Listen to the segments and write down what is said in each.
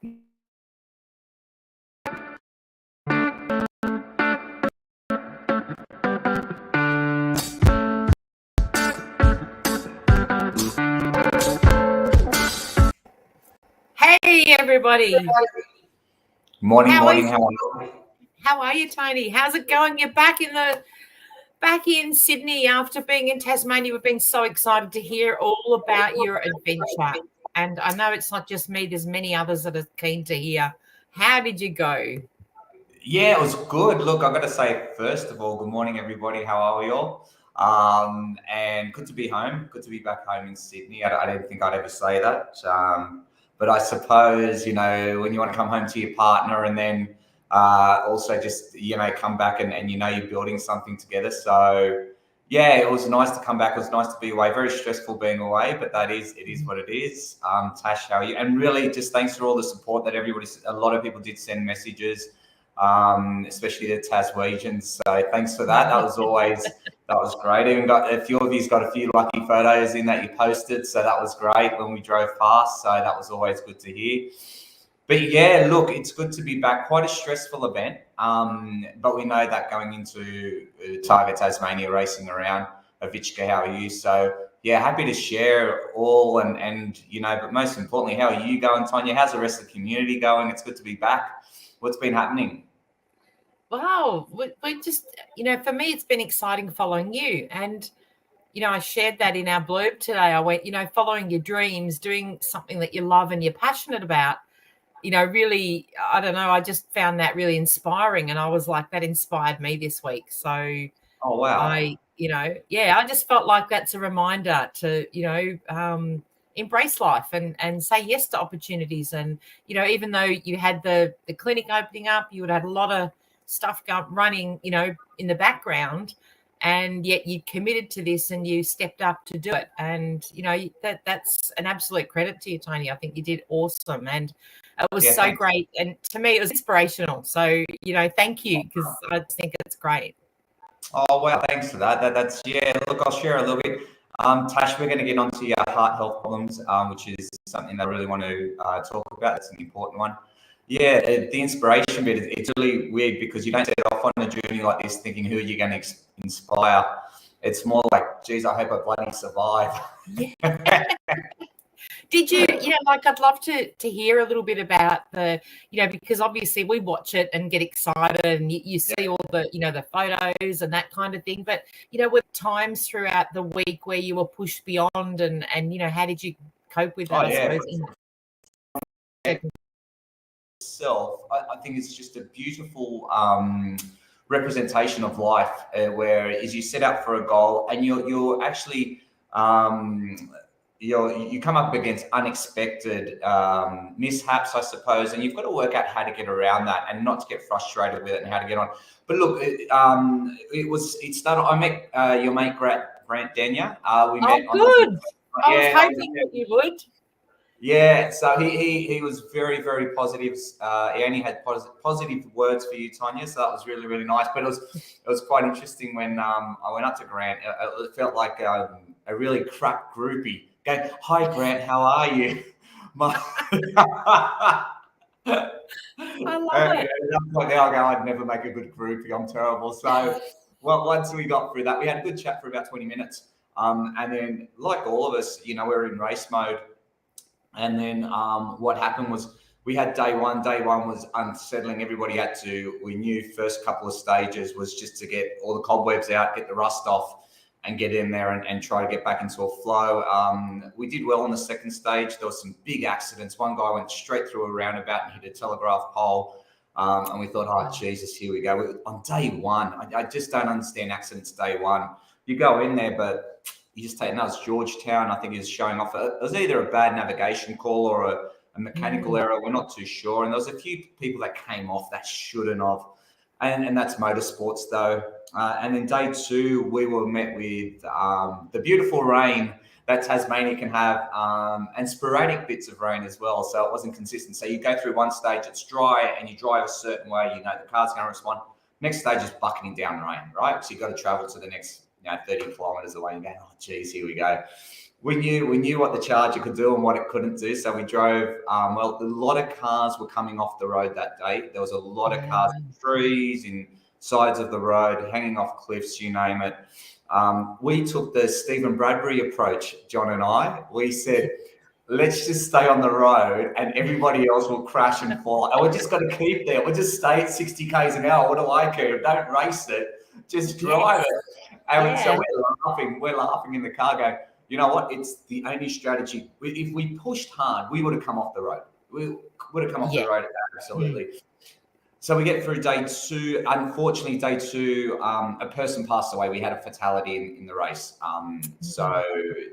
Hey everybody. Morning. How are you, Tony? How's it going? You're back in Sydney after being in Tasmania. We've been so excited to hear all about your adventure. And I know it's not just me, there's many others that are keen to hear. How did you go? Yeah, it was good. Look, I've got to say, first of all, good morning, everybody. How are we all? And good to be home. Good to be back home in Sydney. I didn't think I'd ever say that. But I suppose, when you want to come home to your partner and then also just, come back and you're building something together. So, yeah, it was nice to come back. It was nice to be away. Very stressful being away, but it is what it is. Tash, how are you? And really just thanks for all the support that a lot of people did send messages. Especially the Taswegians. So thanks for that. That was great. Even got a few of you's got a few lucky photos in that you posted. So that was great when we drove past. So that was always good to hear. But yeah, look, it's good to be back. Quite a stressful event. But we know that going into Targa Tasmania racing around. Avichka, how are you? So yeah, happy to share all and but most importantly, how are you going, Tanya? How's the rest of the community going? It's good to be back. What's been happening? Wow, we just, for me, it's been exciting following you. And, I shared that in our blurb today. I went, following your dreams, doing something that you love and you're passionate about, really, I don't know, I just found that really inspiring. And I was like, that inspired me this week. So, oh, wow. I just felt like that's a reminder to, embrace life and say yes to opportunities. And, even though you had the clinic opening up, you would have had a lot of stuff running, in the background, and yet you committed to this and you stepped up to do it. And, that's an absolute credit to you, Tony. I think you did awesome. And it was so great. And to me, it was inspirational. So, thank you, because I just think it's great. Oh, well, thanks for that. Look, I'll share a little bit. Tash, we're going to get onto your heart health problems, which is something that I really want to talk about. It's an important one. Yeah, the inspiration bit, it's really weird because you don't set off on a journey like this thinking who you're going to inspire. It's more like, geez, I hope I bloody survive. Yeah. Did you, I'd love to hear a little bit about the, because obviously we watch it and get excited and you see all the, the photos and that kind of thing. But, were times throughout the week where you were pushed beyond and how did you cope with that, I suppose? Itself, I think it's just a beautiful representation of life where as you set out for a goal and you're actually you come up against unexpected mishaps, I suppose, and you've got to work out how to get around that and not to get frustrated with it and how to get on. But look, it started. I met your mate Grant Denya. We met. Good. I was hoping that you would. Yeah, so he was very, very positive. He only had positive words for you, Tanya. So that was really, really nice. But it was quite interesting when I went up to Grant. It felt like a really crack groupie. Going, hi Grant, how are you? I love it. I'd never make a good groupie. I'm terrible. So once we got through that, we had a good chat for about 20 minutes. And then, like all of us, we're in race mode. And then what happened was we had day one. Day one was unsettling. Everybody we knew first couple of stages was just to get all the cobwebs out, get the rust off and get in there and try to get back into a flow. We did well on the second stage. There was some big accidents. One guy went straight through a roundabout and hit a telegraph pole. And we thought, oh, Jesus, here we go. On day one, I just don't understand accidents day one. You go in there, but you just take, no, it's Georgetown. I think he was showing off. It was either a bad navigation call or a mechanical error. We're not too sure. And there was a few people that came off that shouldn't have. And that's motorsports, though. And then day two, we were met with the beautiful rain that Tasmania can have and sporadic bits of rain as well. So it wasn't consistent. So you go through one stage, it's dry, and you drive a certain way. The car's going to respond. Next stage is bucketing down rain, right? So you've got to travel to the next 30 kilometres away and going, oh, geez, here we go. We knew what the Charger could do and what it couldn't do. So we drove, a lot of cars were coming off the road that day. There was a lot of cars in trees, in sides of the road, hanging off cliffs, you name it. We took the Stephen Bradbury approach, John and I. We said, let's just stay on the road and everybody else will crash and fall. And we're just going to keep there. We'll just stay at 60 k's an hour. What do I care? Don't race it. Just drive it. And so we're laughing in the car going, you know what? It's the only strategy. If we pushed hard, we would have come off the road. We would have come off the road, absolutely. So we get through day two. Unfortunately, day two, a person passed away. We had a fatality in the race. So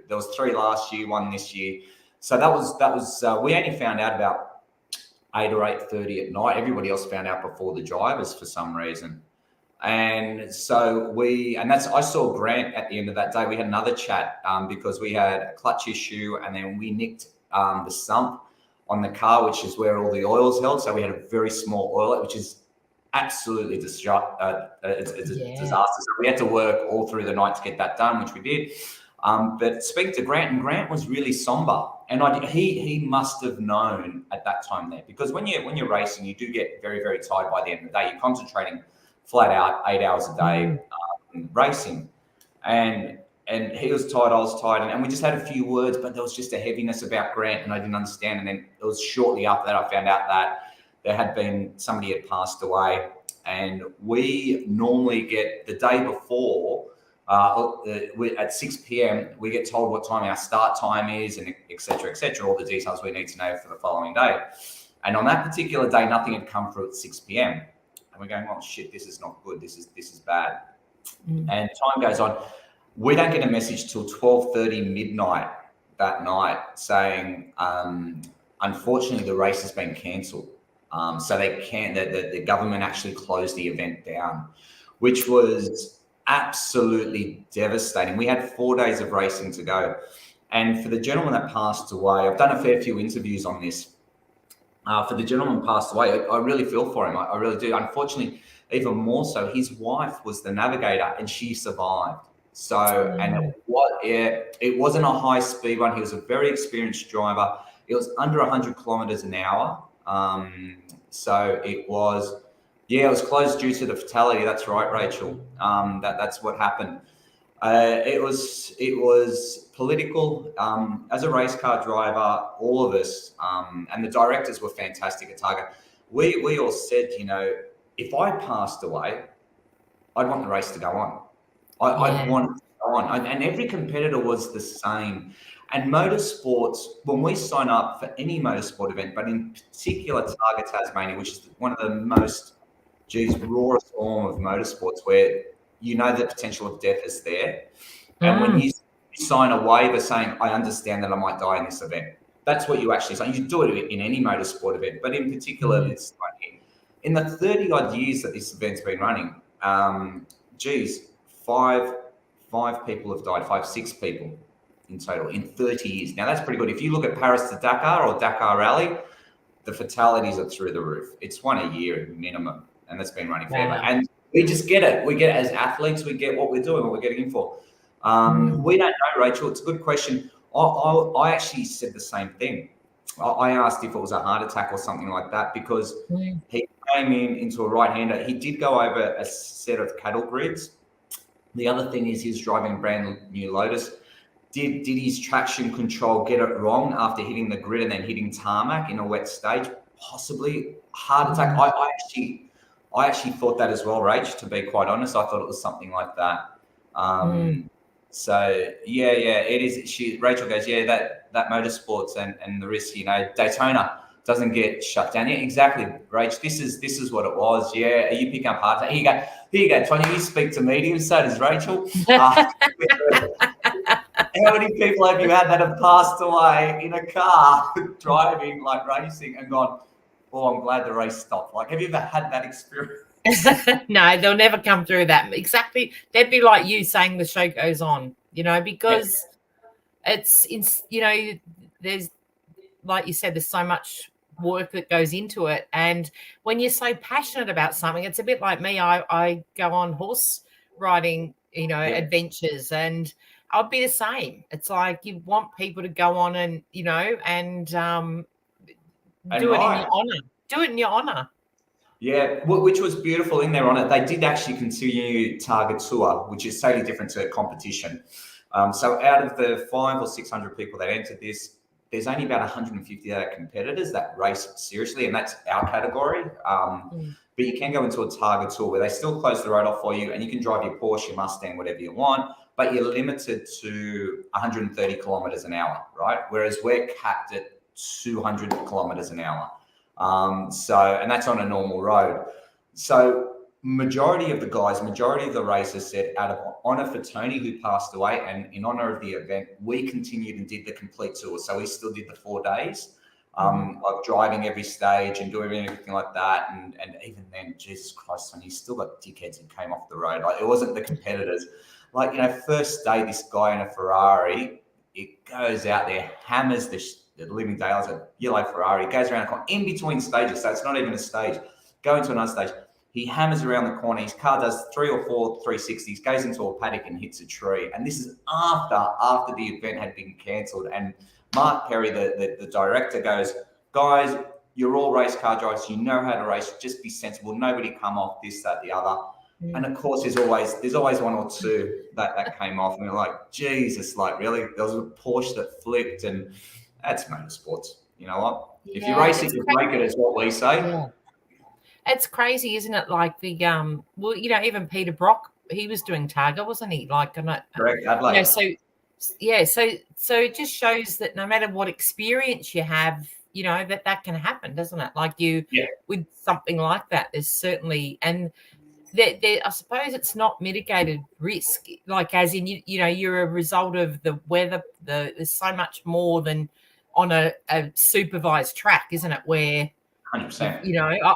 there was 3 last year, 1 this year. So that was we only found out about 8 or 8:30 at night. Everybody else found out before the drivers for some reason. And so I saw Grant at the end of that day. We had another chat because we had a clutch issue and then we nicked the sump on the car, which is where all the oil's held. So we had a very small oilet, which is absolutely a disaster. So we had to work all through the night to get that done, which we did. But speaking to Grant, and Grant was really somber, and he must have known at that time there, because when you're racing, you do get very, very tired by the end of the day. You're concentrating flat out 8 hours a day racing, and he was tired, I was tired, and we just had a few words, but there was just a heaviness about Grant, and I didn't understand. And then it was shortly after that I found out that there had been somebody had passed away, and we normally get the day before. At 6 p.m. we get told what time our start time is, and et cetera, all the details we need to know for the following day. And on that particular day, nothing had come through at 6 p.m. And we're going, oh shit, this is not good. This is bad. And time goes on. We don't get a message till 12:30 midnight that night saying, unfortunately, the race has been cancelled. So the government actually closed the event down, which was absolutely devastating. We had 4 days of racing to go. And for the gentleman that passed away, I've done a fair few interviews on this. For the gentleman passed away, I really feel for him. I really do. Unfortunately, even more so, his wife was the navigator and she survived. So, and it wasn't a high speed one. He was a very experienced driver. It was under 100 kilometers an hour. So it was closed due to the fatality. That's right, Rachel. That's what happened. It was political. As a race car driver, all of us, and the directors were fantastic at Targa. We all said, if I passed away, I'd want the race to go on. I'd want it to go on. And every competitor was the same. And motorsports, when we sign up for any motorsport event, but in particular Targa Tasmania, which is one of the most rawest form of motorsports, where the potential of death is there. And when you sign a waiver saying, I understand that I might die in this event, that's what you actually say. You do it in any motorsport event, but in particular, it's like in the 30 odd years that this event's been running, five people have died, 6 people in total in 30 years. Now that's pretty good. If you look at Paris to Dakar or Dakar Rally, the fatalities are through the roof. It's 1 a year minimum. And that's been running forever. And we just get it. We get it as athletes. We get what we're doing, what we're getting in for. We don't know, Rachel. It's a good question. I actually said the same thing. I asked if it was a heart attack or something like that, because he came into a right-hander. He did go over a set of cattle grids. The other thing is he's driving a brand new Lotus. Did his traction control get it wrong after hitting the grid and then hitting tarmac in a wet stage? Possibly. Heart attack. I actually thought that as well, Rach, to be quite honest. I thought it was something like that. So it is. Rachel goes, that motorsports and the risk, Daytona doesn't get shut down. Yeah, exactly, Rach. This is what it was. Yeah, are you picking up heart attack? Here you go, Tonya. You speak to mediums. So does Rachel. How many people have you had that have passed away in a car driving, like racing, and gone, oh, I'm glad the race stopped? Like, have you ever had that experience? No, they'll never come through that. Exactly. They'd be like you saying the show goes on, because it's, there's, like you said, there's so much work that goes into it. And when you're so passionate about something, it's a bit like me. I go on horse riding adventures, and I'd be the same. It's like you want people to go on and do it in your honor. Do it in your honor. Yeah, which was beautiful in there on it. They did actually continue Target Tour, which is totally different to competition. So out of the 500 or 600 people that entered this, there's only about 150 other competitors that race seriously, and that's our category. But you can go into a Target Tour where they still close the road off for you, and you can drive your Porsche, your Mustang, whatever you want, but you're limited to 130 kilometers an hour, right? Whereas we're capped at 200 kilometers an hour. And that's on a normal road. So majority of the racers said, out of honor for Tony, who passed away, and in honor of the event, we continued and did the complete tour. So we still did the 4 days, of driving every stage and doing everything like that. And even then, Jesus Christ, Tony, you still got dickheads who came off the road. Like, it wasn't the competitors. Like, first day, this guy in a Ferrari, it goes out there, hammers the living daylights, a yellow Ferrari, goes around the corner in between stages. So it's not even a stage. Go into another stage. He hammers around the corner. His car does 3 or 4 360s, goes into a paddock and hits a tree. And this is after the event had been cancelled. And Mark Perry, the director, goes, guys, you're all race car drivers. You know how to race. Just be sensible. Nobody come off this, that, the other. And of course, there's always one or two that came off. And we're like, Jesus, like, really? There was a Porsche that flipped, and that's motorsports. You know what? Yeah, if you race it, you break it, is what we say. Yeah. It's crazy, isn't it? Like the even Peter Brock, he was doing Targa, wasn't he? Like, correct, Adelaide. so it just shows that no matter what experience you have, that can happen, doesn't it? Like with something like that, there's certainly, and there, I suppose it's not mitigated risk, like as in you're a result of the weather. There's so much more than on a supervised track, isn't it? Where 100%.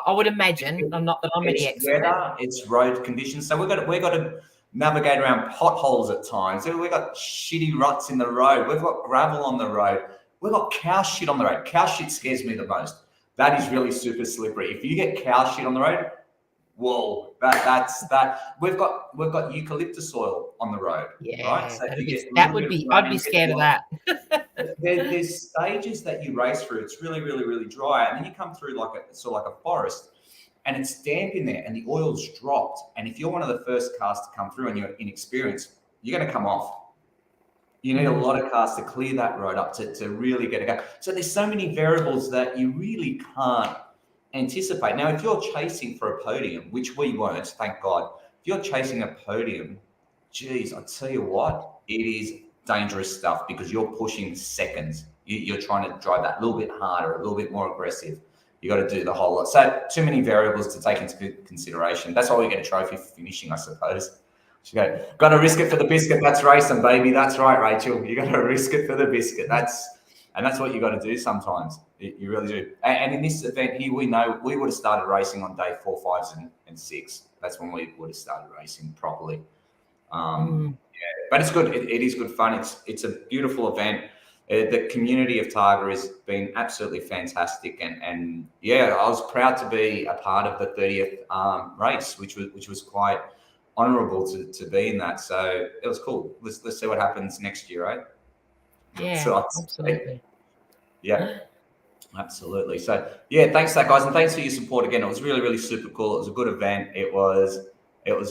I would imagine. Not that I'm any expert. Weather, it's road conditions. So we've got to navigate around potholes at times. We've got shitty ruts in the road. We've got gravel on the road. We've got cow shit on the road. Cow shit scares me the most. That is really super slippery. If you get cow shit on the road, whoa, that's that. We've got eucalyptus oil on the road. Yeah, right? So I'd be scared of that. There's stages that you race through. It's really, really, really dry, and then you come through like a forest, and it's damp in there, and the oil's dropped. And if you're one of the first cars to come through and you're inexperienced, you're going to come off. You need a lot of cars to clear that road up to really get it going. So there's so many variables that you really can't anticipate. Now, if you're chasing for a podium, which we weren't, thank God, if you're chasing a podium, geez, I tell you what, it is dangerous stuff because you're pushing seconds. You're trying to drive that a little bit harder, a little bit more aggressive. You got to do the whole lot. So too many variables to take into consideration. That's why we get a trophy for finishing, I suppose. Got to risk it for the biscuit. That's racing, baby. That's right, Rachel. You got to risk it for the biscuit. That's what you got to do sometimes. You really do. And in this event here, we know we would have started racing on day 4, 5, and 6. That's when we would have started racing properly. But it's good. It is good fun. It's a beautiful event. The community of Targa has been absolutely fantastic, and I was proud to be a part of the 30th race, which was quite honourable to be in that. So it was cool. Let's see what happens next year, right? Yeah, so, absolutely. Yeah, absolutely. So thanks for that, guys, and thanks for your support again. It was really, really super cool. It was a good event. It was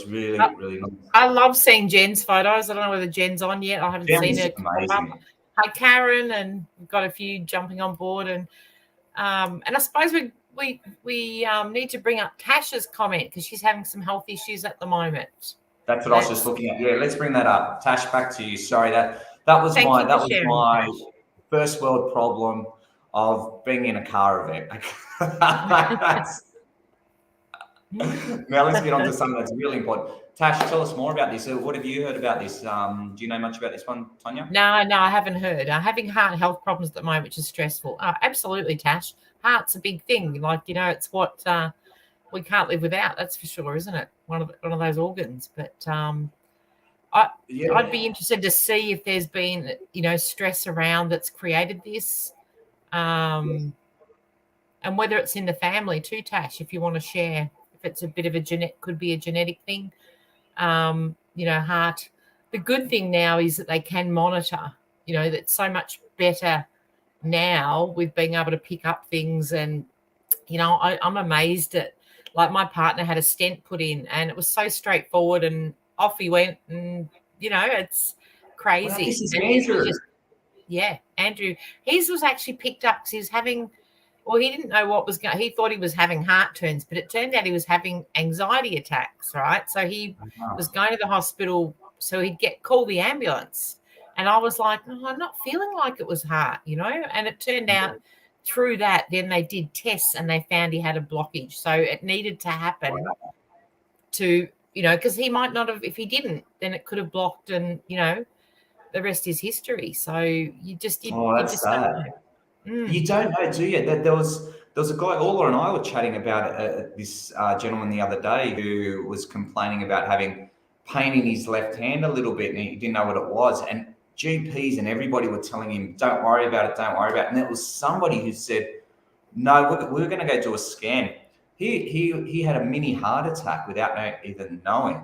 really, really nice. I love seeing Jen's photos. I don't know whether Jen's on yet. I haven't seen her. Amazing. Hi, Karen, and we've got a few jumping on board, and I suppose we need to bring up Tasha's comment because she's having some health issues at the moment. That's what I was just looking at. Yeah, let's bring that up. Tash, back to you. Sorry, that was my first world problem of being in a car event. Now let's get on to something that's really important. Tash, tell us more about this. What have you heard about this? Do you know much about this one, Tanya? No, I haven't heard. Having heart health problems at the moment, which is stressful. Absolutely, Tash. Heart's a big thing. Like, it's what we can't live without. That's for sure, isn't it? One of those organs. But I'd be interested to see if there's been stress around that's created this, and whether it's in the family too, Tash. If you want to share, if it's a bit of could be a genetic thing. heart. The good thing now is that they can monitor, that's so much better now with being able to pick up things. And, I'm amazed at, like, my partner had a stent put in and it was so straightforward and off he went. And, it's Well, this crazy. is And his was Andrew. just, Andrew, his was actually picked up because he was having, well, he didn't know what was going. He thought he was having heart turns, but it turned out he was having anxiety attacks. Right, so he was going to the hospital, so he'd call the ambulance, and I was like, "Oh, I'm not feeling like it was heart," And it turned out through that, then they did tests and they found he had a blockage, so it needed to happen to, because he might not have, if he didn't, then it could have blocked, and the rest is history. So you just That's don't sad. know. You don't know, do you? There was a guy. Orla and I were chatting about this gentleman the other day who was complaining about having pain in his left hand a little bit, and he didn't know what it was. And GPs and everybody were telling him, "Don't worry about it. Don't worry about it." And there was somebody who said, "No, we're going to go do a scan." He had a mini heart attack without even knowing,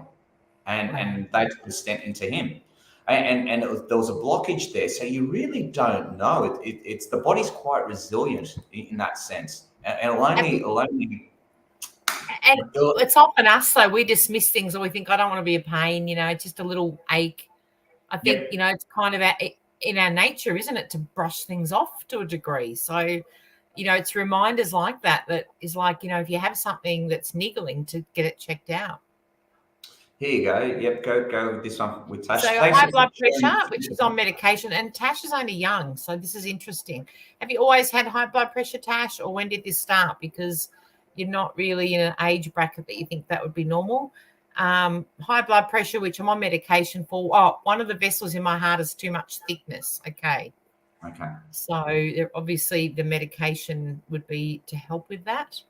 and they took a stent into him. And there was a blockage there, so you really don't know. It's the body's quite resilient in that sense, and And it's often us, though. We dismiss things, or we think, I don't want to be a pain, it's just a little ache. I think, Yep. it's kind of in our nature, isn't it, to brush things off to a degree. So, it's reminders like that is like, if you have something that's niggling, to get it checked out. Here you go. Yep, go with this one with Tash. So Thanks high for blood sharing. pressure, which is on medication, and Tash is only young, so this is interesting. Have you always had high blood pressure, Tash, or when did this start? Because you're not really in an age bracket that you think that would be normal. High blood pressure, which I'm on medication for. Oh, one of the vessels in my heart is too much thickness. Okay. So obviously the medication would be to help with that.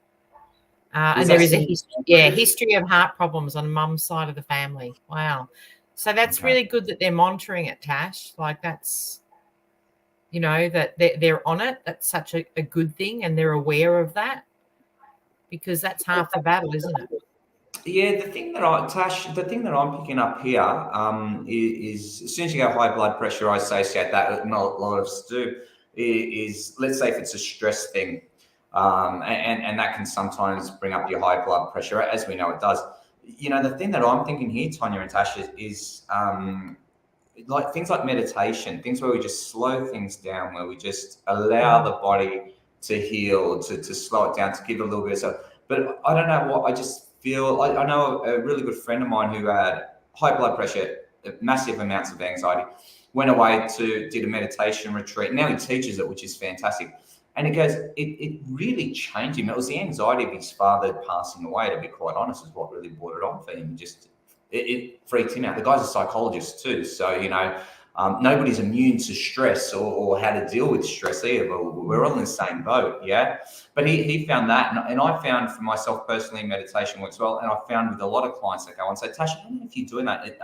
And there is a history of heart problems on mum's side of the family. Wow. So that's really good that they're monitoring it, Tash. Like, that's, that they're on it. That's such a good thing, and they're aware of that, because that's half the battle, isn't it? Yeah, the thing that I'm picking up here is as soon as you go high blood pressure, I associate that. Not a lot of us do. Is, let's say if it's a stress thing, and that can sometimes bring up your high blood pressure, as we know it does. The thing that I'm thinking here, Tonya and Tash, is like things like meditation, things where we just slow things down, where we just allow the body to heal, to slow it down, to give a little bit of stuff. But I don't know what, I just feel, I know a really good friend of mine who had high blood pressure, massive amounts of anxiety, went away did a meditation retreat. Now he teaches it, which is fantastic. And he goes, it really changed him. It was the anxiety of his father passing away, to be quite honest, is what really brought it on for him. Just it freaked him out. The guy's a psychologist too, so nobody's immune to stress or how to deal with stress either. We're all in the same boat, yeah. But he found that, and I found for myself personally, meditation works well. And I found with a lot of clients that go and say, Tash, I don't know if you're doing that.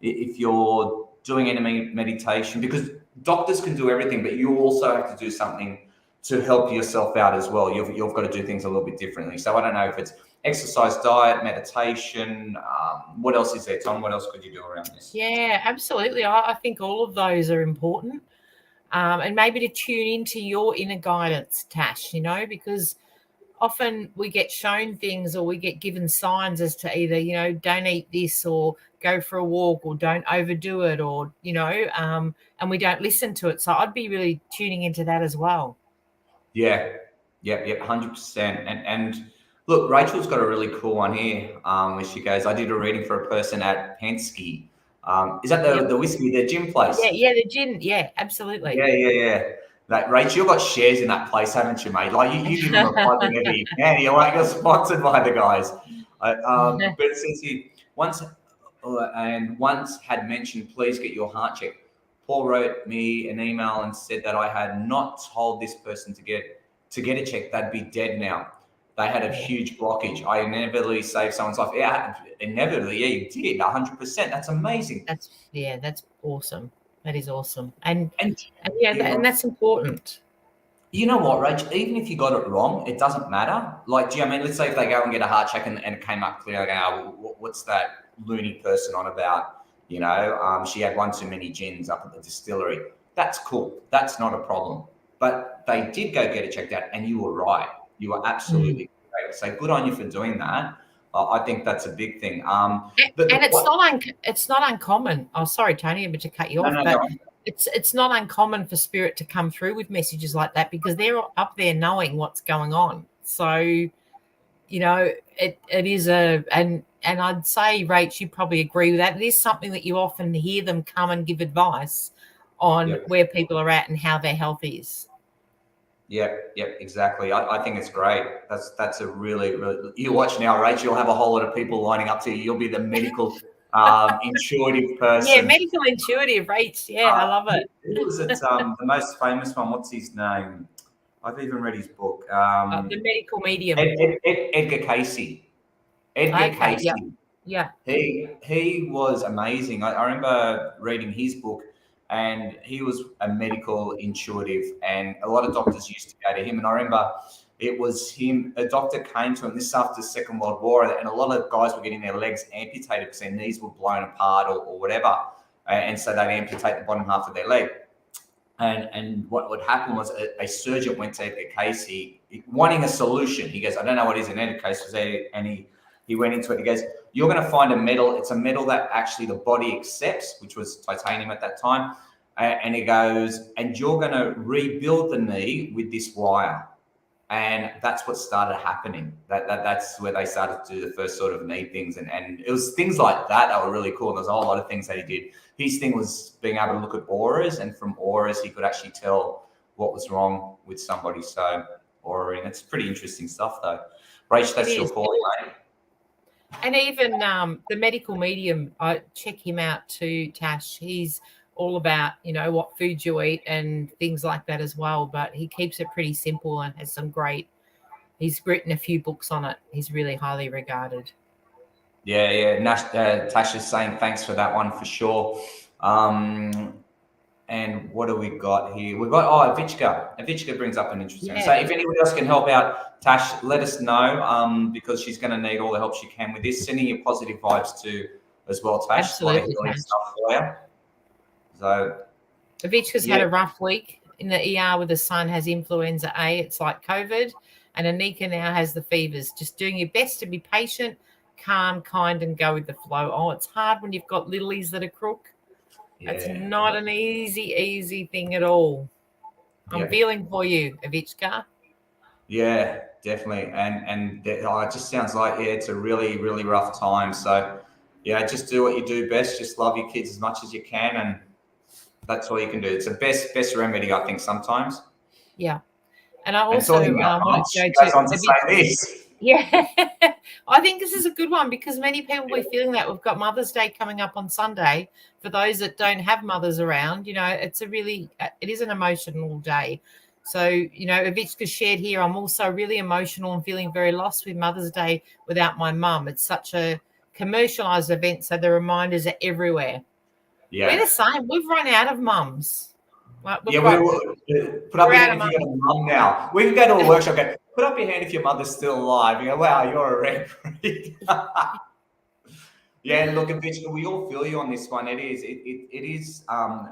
If you're doing any meditation, because doctors can do everything, but you also have to do something to help yourself out as well. You've got to do things a little bit differently. So I don't know if it's exercise, diet, meditation. What else is there, Tom? What else could you do around this? Yeah, absolutely. I think all of those are important. And maybe to tune into your inner guidance, Tash, because often we get shown things, or we get given signs as to either, don't eat this, or go for a walk, or don't overdo it, or, and we don't listen to it. So I'd be really tuning into that as well. Yeah, 100%. And look, Rachel's got a really cool one here. Where she goes, I did a reading for a person at Penske. Is that the whiskey, the gin place? Yeah, the gin. Yeah, absolutely. Yeah. Like, Rachel, you've got shares in that place, haven't you, mate? Like, you give them a plug whenever you can. You're like, you're sponsored by the guys. But it says here, once had mentioned, please get your heart checked. Paul wrote me an email and said that I had not told this person to get it checked. They'd be dead now. They had a huge blockage. I inevitably saved someone's life. Yeah, inevitably, yeah, you did, 100%. That's amazing. That's awesome. That is awesome, and yeah, and that's important. You know what, Rach? Even if you got it wrong, it doesn't matter. Like, do you know what I mean? Let's say if they go and get a heart check and it came up clear, like, oh, what's that loony person on about? You know, she had one too many gins up at the distillery. That's cool. That's not a problem. But they did go get it checked out, and you were right. You were absolutely right. So good on you for doing that. I think that's a big thing. And it's not uncommon. Oh, sorry, Tony, but to cut you off, but no. it's not uncommon for Spirit to come through with messages like that because they're up there knowing what's going on. So, you know, it is and I'd say, Rach, you probably agree with that. It is something that you often hear them come and give advice on where people are at and how their health is. Yep, exactly. I think it's great. That's a really, really. You watch now, Rach. You'll have a whole lot of people lining up to you. You'll be the medical intuitive person. Yeah, medical intuitive, Rach. Yeah, I love it. Who was it? The most famous one. What's his name? I've even read his book. The medical medium. Edgar Casey. Edgar Casey. Yeah. He was amazing. I remember reading his book. And he was a medical intuitive, and a lot of doctors used to go to him. And I remember it was him, a doctor came to him, this after the Second World War, and a lot of guys were getting their legs amputated because their knees were blown apart or whatever. And so they'd amputate the bottom half of their leg. And what would happen was a surgeon went to Edgar Casey wanting a solution. He goes, I don't know what is in Edgar Casey. And he went into it. He goes, you're going to find a metal. It's a metal that actually the body accepts, which was titanium at that time. And he goes, and you're going to rebuild the knee with this wire. And that's what started happening. That's where they started to do the first sort of knee things. And it was things like that were really cool. And there's a whole lot of things that he did. His thing was being able to look at auras. And from auras, he could actually tell what was wrong with somebody. So aura, it's pretty interesting stuff, though. Rach, that's your call, mate. And even the medical medium, I check him out too, Tash. He's all about, you know, what food you eat and things like that as well. But he keeps it pretty simple and has some great, he's written a few books on it. He's really highly regarded. Yeah. Tasha's saying thanks for that one for sure. And what do we got here? We've got, Avichka. Avichka brings up an interesting. So if anyone else can help out Tash, let us know because she's going to need all the help she can with this. Sending you positive vibes too as well, Tash. Absolutely, Tash. Stuff for you. So Avichka's had a rough week in the ER with the son, has influenza A. It's like COVID. And Anika now has the fevers. Just doing your best to be patient, calm, kind, and go with the flow. Oh, it's hard when you've got littlies that are crook. That's not an easy thing at all. I'm feeling for you, Avichka. Yeah, definitely. And it just sounds like, it's a really, really rough time. So, just do what you do best. Just love your kids as much as you can. And that's all you can do. It's the best remedy, I think, sometimes. Yeah. And I also want to go to say this. Yeah, I think this is a good one because many people will be feeling that. We've got Mother's Day coming up on Sunday. For those that don't have mothers around, you know, it is an emotional day. So, you know, Avichka shared here, I'm also really emotional and feeling very lost with Mother's Day without my mum. It's such a commercialised event, so the reminders are everywhere. Yeah. We're the same. We've run out of mums. Like, put up your hand if you've got a mum now. We can go to a workshop. Go, put up your hand if your mother's still alive. You go, wow, you're a rare breed. Yeah, look, Avichka, we all feel you on this one. It is.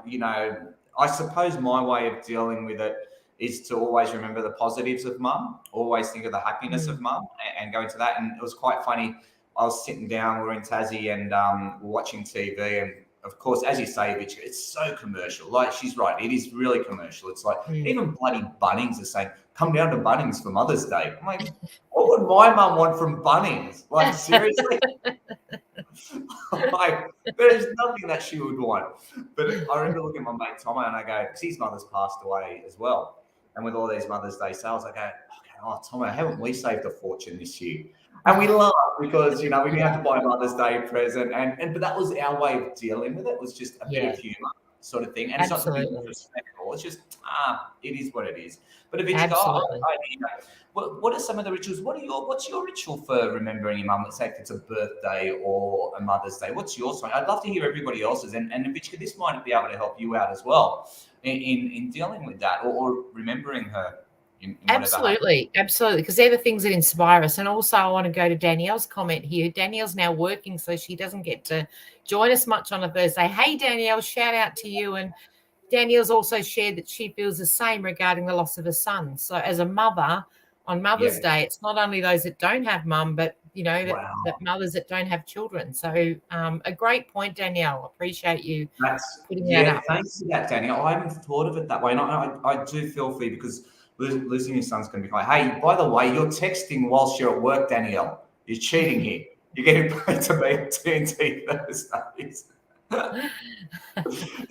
You know, I suppose my way of dealing with it is to always remember the positives of mum, always think of the happiness of mum and go into that. And it was quite funny. I was sitting down, we were in Tassie and watching TV, and of course, as you say, Avichka, it's so commercial. Like, she's right. It is really commercial. It's like even bloody Bunnings are saying, come down to Bunnings for Mother's Day. I'm like, what would my mum want from Bunnings? Like, seriously? Like, there's nothing that she would want. But I remember looking at my mate Tomo and I go, because his mother's passed away as well. And with all these Mother's Day sales, I go, Tomo, haven't we saved a fortune this year? And we laugh because, you know, we didn't have to buy a Mother's Day present. But that was our way of dealing with it. It was just a bit of humour sort of thing. And it's not to be disrespectful. It's just, it is what it is. But if it's what are some of the rituals? What's your ritual for remembering your mum? Let's say if it's a birthday or a Mother's Day. What's yours? I'd love to hear everybody else's. And Avichka, this might be able to help you out as well in dealing with that or remembering her. in whatever happens. Absolutely, because they're the things that inspire us. And also, I want to go to Danielle's comment here. Danielle's now working, so she doesn't get to join us much on a Thursday. Hey, Danielle, shout out to you. And Danielle's also shared that she feels the same regarding the loss of a son. So, as a mother, on Mother's Day, it's not only those that don't have mum, but that mothers that don't have children. So, a great point, Danielle. Appreciate you putting that up. Thanks for that, Danielle. I haven't thought of it that way, and I do feel for you because losing your son's going to be hard. Hey, by the way, you're texting whilst you're at work, Danielle. You're cheating here. You're getting paid to be at TNT Thursdays. But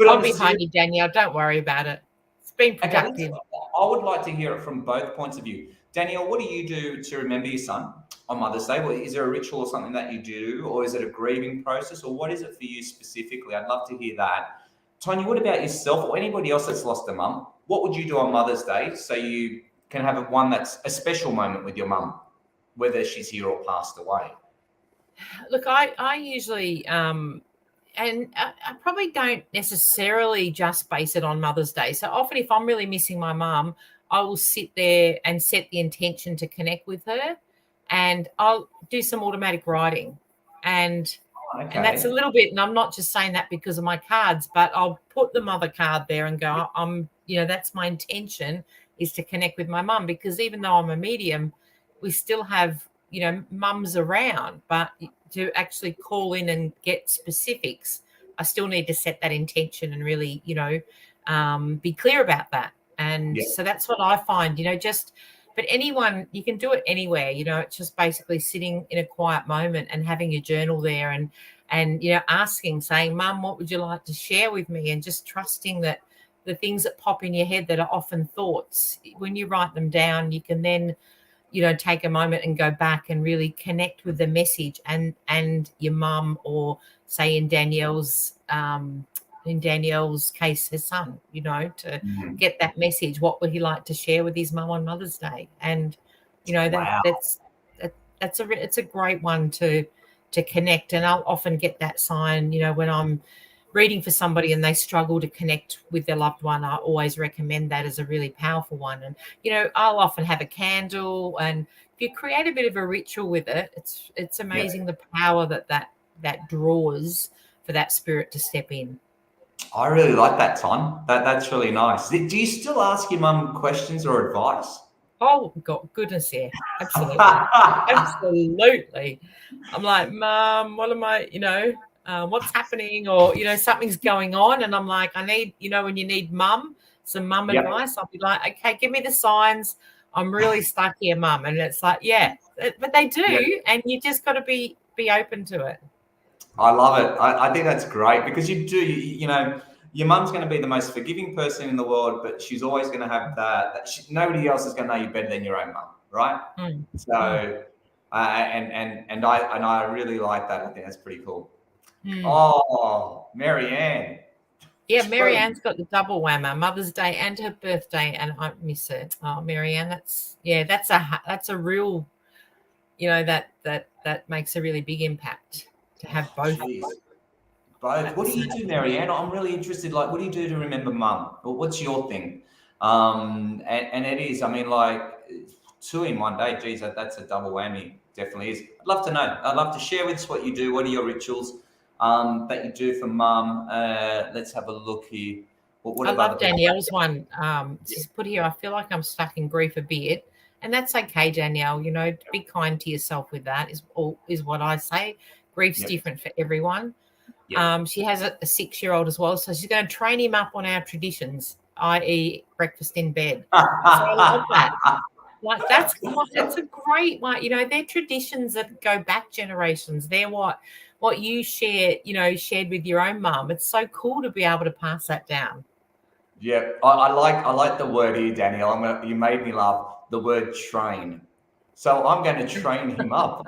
I'm behind you, Danielle. Don't worry about it. It's been productive. Okay, I would like to hear it from both points of view. Danielle, what do you do to remember your son on Mother's Day? Well, is there a ritual or something that you do, or is it a grieving process, or what is it for you specifically? I'd love to hear that. Tony, what about yourself or anybody else that's lost a mum? What would you do on Mother's Day so you can have one that's a special moment with your mum, whether she's here or passed away? Look, I usually, and I probably don't necessarily just base it on Mother's Day. So often if I'm really missing my mum, I will sit there and set the intention to connect with her, and I'll do some automatic writing. And that's a little bit, and I'm not just saying that because of my cards, but I'll put the mother card there and go, that's my intention, is to connect with my mum, because even though I'm a medium, we still have, mums around, but to actually call in and get specifics, I still need to set that intention and really, be clear about that. And so that's what I find, but anyone, you can do it anywhere, it's just basically sitting in a quiet moment and having your journal there and asking, saying, Mum, what would you like to share with me? And just trusting that the things that pop in your head that are often thoughts, when you write them down, you can then, take a moment and go back and really connect with the message and your mum, or say in Danielle's case, his son, to get that message. What would he like to share with his mum on Mother's Day? And, it's a great one to connect. And I'll often get that sign, when I'm reading for somebody and they struggle to connect with their loved one. I always recommend that as a really powerful one. And, I'll often have a candle, and if you create a bit of a ritual with it, it's amazing the power that draws for that spirit to step in. I really like that, Ton. That's really nice. Do you still ask your mum questions or advice? Oh, God, goodness, yeah, absolutely. Absolutely. I'm like, Mum, what am I, what's happening? Or, something's going on. And I'm like, I need, when you need some mum advice, I'll be like, okay, give me the signs. I'm really stuck here, Mum. And it's like, but they do. And you just got to be open to it. I love it. I think that's great, because your mum's going to be the most forgiving person in the world, but she's always going to have nobody else is going to know you better than your own mum, right? So, and I really like that. I think that's pretty cool. Oh, Marianne. Yeah, Marianne's got the double whammer, Mother's Day and her birthday, and I miss her. Oh, Marianne, that's a real, that makes a really big impact to have both. Both. What do you do, Marianne? I'm really interested. Like, what do you do to remember mum? Or what's your thing? And it is, two in one day. Geez, that's a double whammy. Definitely is. I'd love to know. I'd love to share with us what you do. What are your rituals that you do for mum? Let's have a look here. I love Danielle's one. She's put here, I feel like I'm stuck in grief a bit. And that's okay, Danielle. Be kind to yourself with that is what I say. Grief's different for everyone. She has a 6-year-old as well, so she's going to train him up on our traditions, i.e. breakfast in bed. So I love that. Like, that's a great one. They're traditions that go back generations. They're what you shared with your own mum. It's so cool to be able to pass that down. Yeah, I like the word here, Danielle. You made me laugh. The word train. So I'm going to train him up.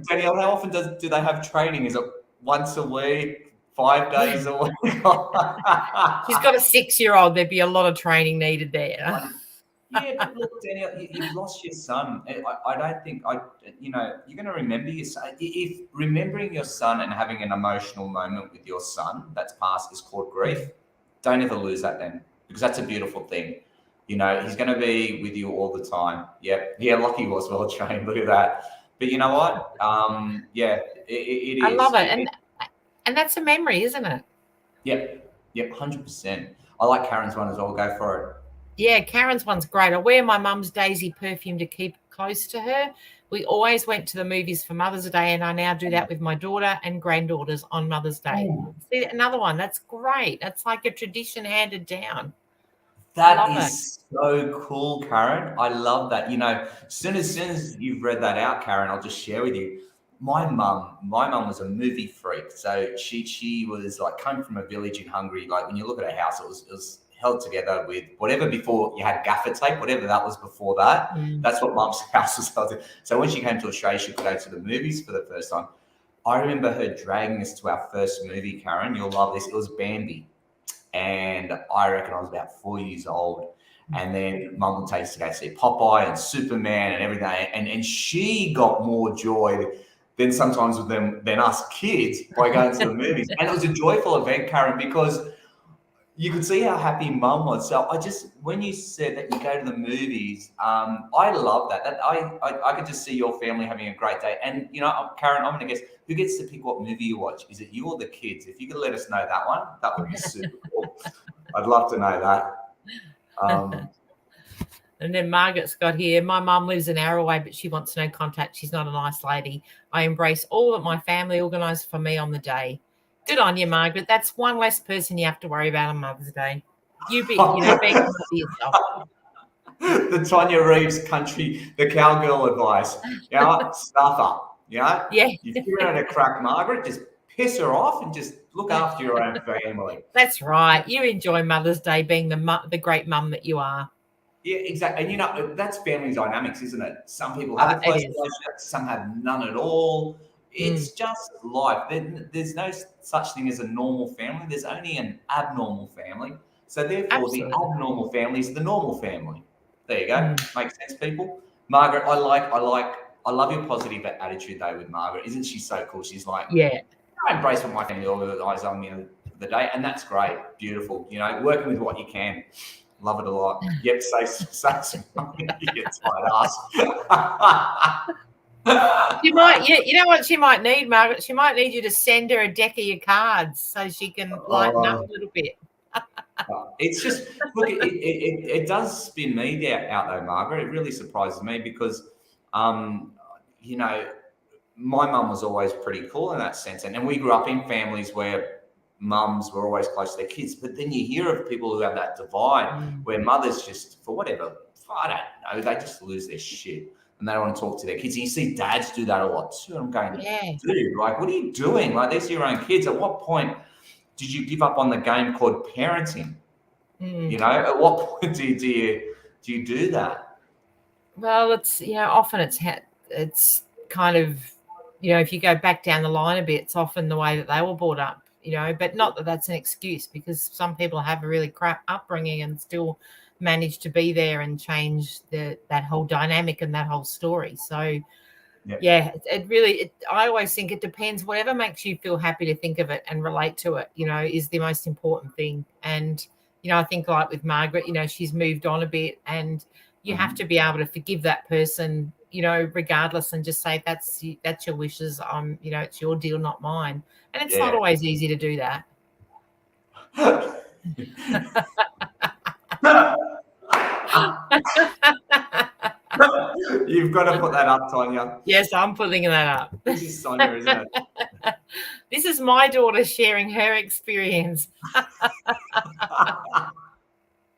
Danielle, how often do they have training? Is it once a week, 5 days a week? She's got a 6-year-old. There'd be a lot of training needed there. Yeah, but look, Danielle, you've lost your son. I don't think you're going to remember your son. If remembering your son and having an emotional moment with your son that's passed is called grief, don't ever lose that then. because that's a beautiful thing. You know, he's going to be with you all the time. Yep. Yeah, Lockie was well trained. Look at that. But you know what? Yeah, it I is. love it. And that's a memory, isn't it? Yep. Yep. 100%. I like Karen's one as well. Go for it. Yeah, Karen's one's great. I wear my mum's Daisy perfume to keep close to her. We always went to the movies for Mother's Day, and I now do that with my daughter and granddaughters on Mother's Day. Ooh. See, another one. That's great. That's like a tradition handed down. That Love it. is so cool, Karen. I love that. You know, soon as you've read that out, Karen, I'll just share with you. My mum was a movie freak. So she was like coming from a village in Hungary. Like when you look at her house, it was held together with whatever before you had gaffer tape, whatever that was before that. That's what mum's house was held to. So when she came to Australia, she could go to the movies for the first time. I remember her dragging us to our first movie, Karen. You'll love this. It was Bambi. And I reckon I was about 4 years old. And then mum would take us to go see Popeye and Superman and everything. And she got more joy than sometimes with them than us kids by going to the movies. And it was a joyful event, Karen, because you could see how happy mum was. So when you said that you go to the movies, I love that. I could just see your family having a great day. And, you know, Karen, I'm going to guess, who gets to pick what movie you watch? Is it you or the kids? If you could let us know that one, that would be super cool. I'd love to know that. And then Margaret's got here, my mum lives an hour away, but she wants no contact. She's not a nice lady. I embrace all that my family organised for me on the day. Good on you, Margaret. That's one less person you have to worry about on Mother's Day. You be yourself. The Tonya Reeves the cowgirl advice. You know, stuff up. You know? Yeah. If you're going to crack Margaret, just piss her off and just look after your own family. That's right. You enjoy Mother's Day being the great mum that you are. Yeah, exactly. And, you know, that's family dynamics, isn't it? Some people have a close relationship, some have none at all. It's just life. There's no such thing as a normal family. There's only an abnormal family. So therefore, the abnormal family is the normal family. There you go. Makes sense, people. Margaret, I love your positive attitude though with Margaret. Isn't she so cool? She's like, yeah, I embrace what my family organise on me the day, and that's great, beautiful. You know, working with what you can. Love it a lot. Yep, say some idiots might ask. She might, you know what she might need, Margaret? She might need you to send her a deck of your cards so she can lighten up a little bit. It's just, look, it does spin me out though, Margaret. It really surprises me because, you know, my mum was always pretty cool in that sense. And we grew up in families where mums were always close to their kids. But then you hear of people who have that divide where mothers just, for whatever, I don't know, they just lose their shit. And they don't want to talk to their kids. And you see dads do that a lot too. I'm going, dude, like, what are you doing? Like, these are your own kids. At what point did you give up on the game called parenting? You know, at what point do you do that? Well, it's, you know, often it's kind of, you know, if you go back down the line a bit, it's often the way that they were brought up, you know, but not that that's an excuse, because some people have a really crap upbringing and still manage to be there and change that whole dynamic and that whole story. So it really, I always think it depends. Whatever makes you feel happy to think of it and relate to it, you know, is the most important thing. And, you know, I think like with Margaret, you know, she's moved on a bit, and you have to be able to forgive that person, you know, regardless, and just say that's your wishes. You know, it's your deal, not mine. And it's not always easy to do that. You've got to put that up, Tonya. Yes, I'm putting that up. This is Sonia, isn't it? This is my daughter sharing her experience.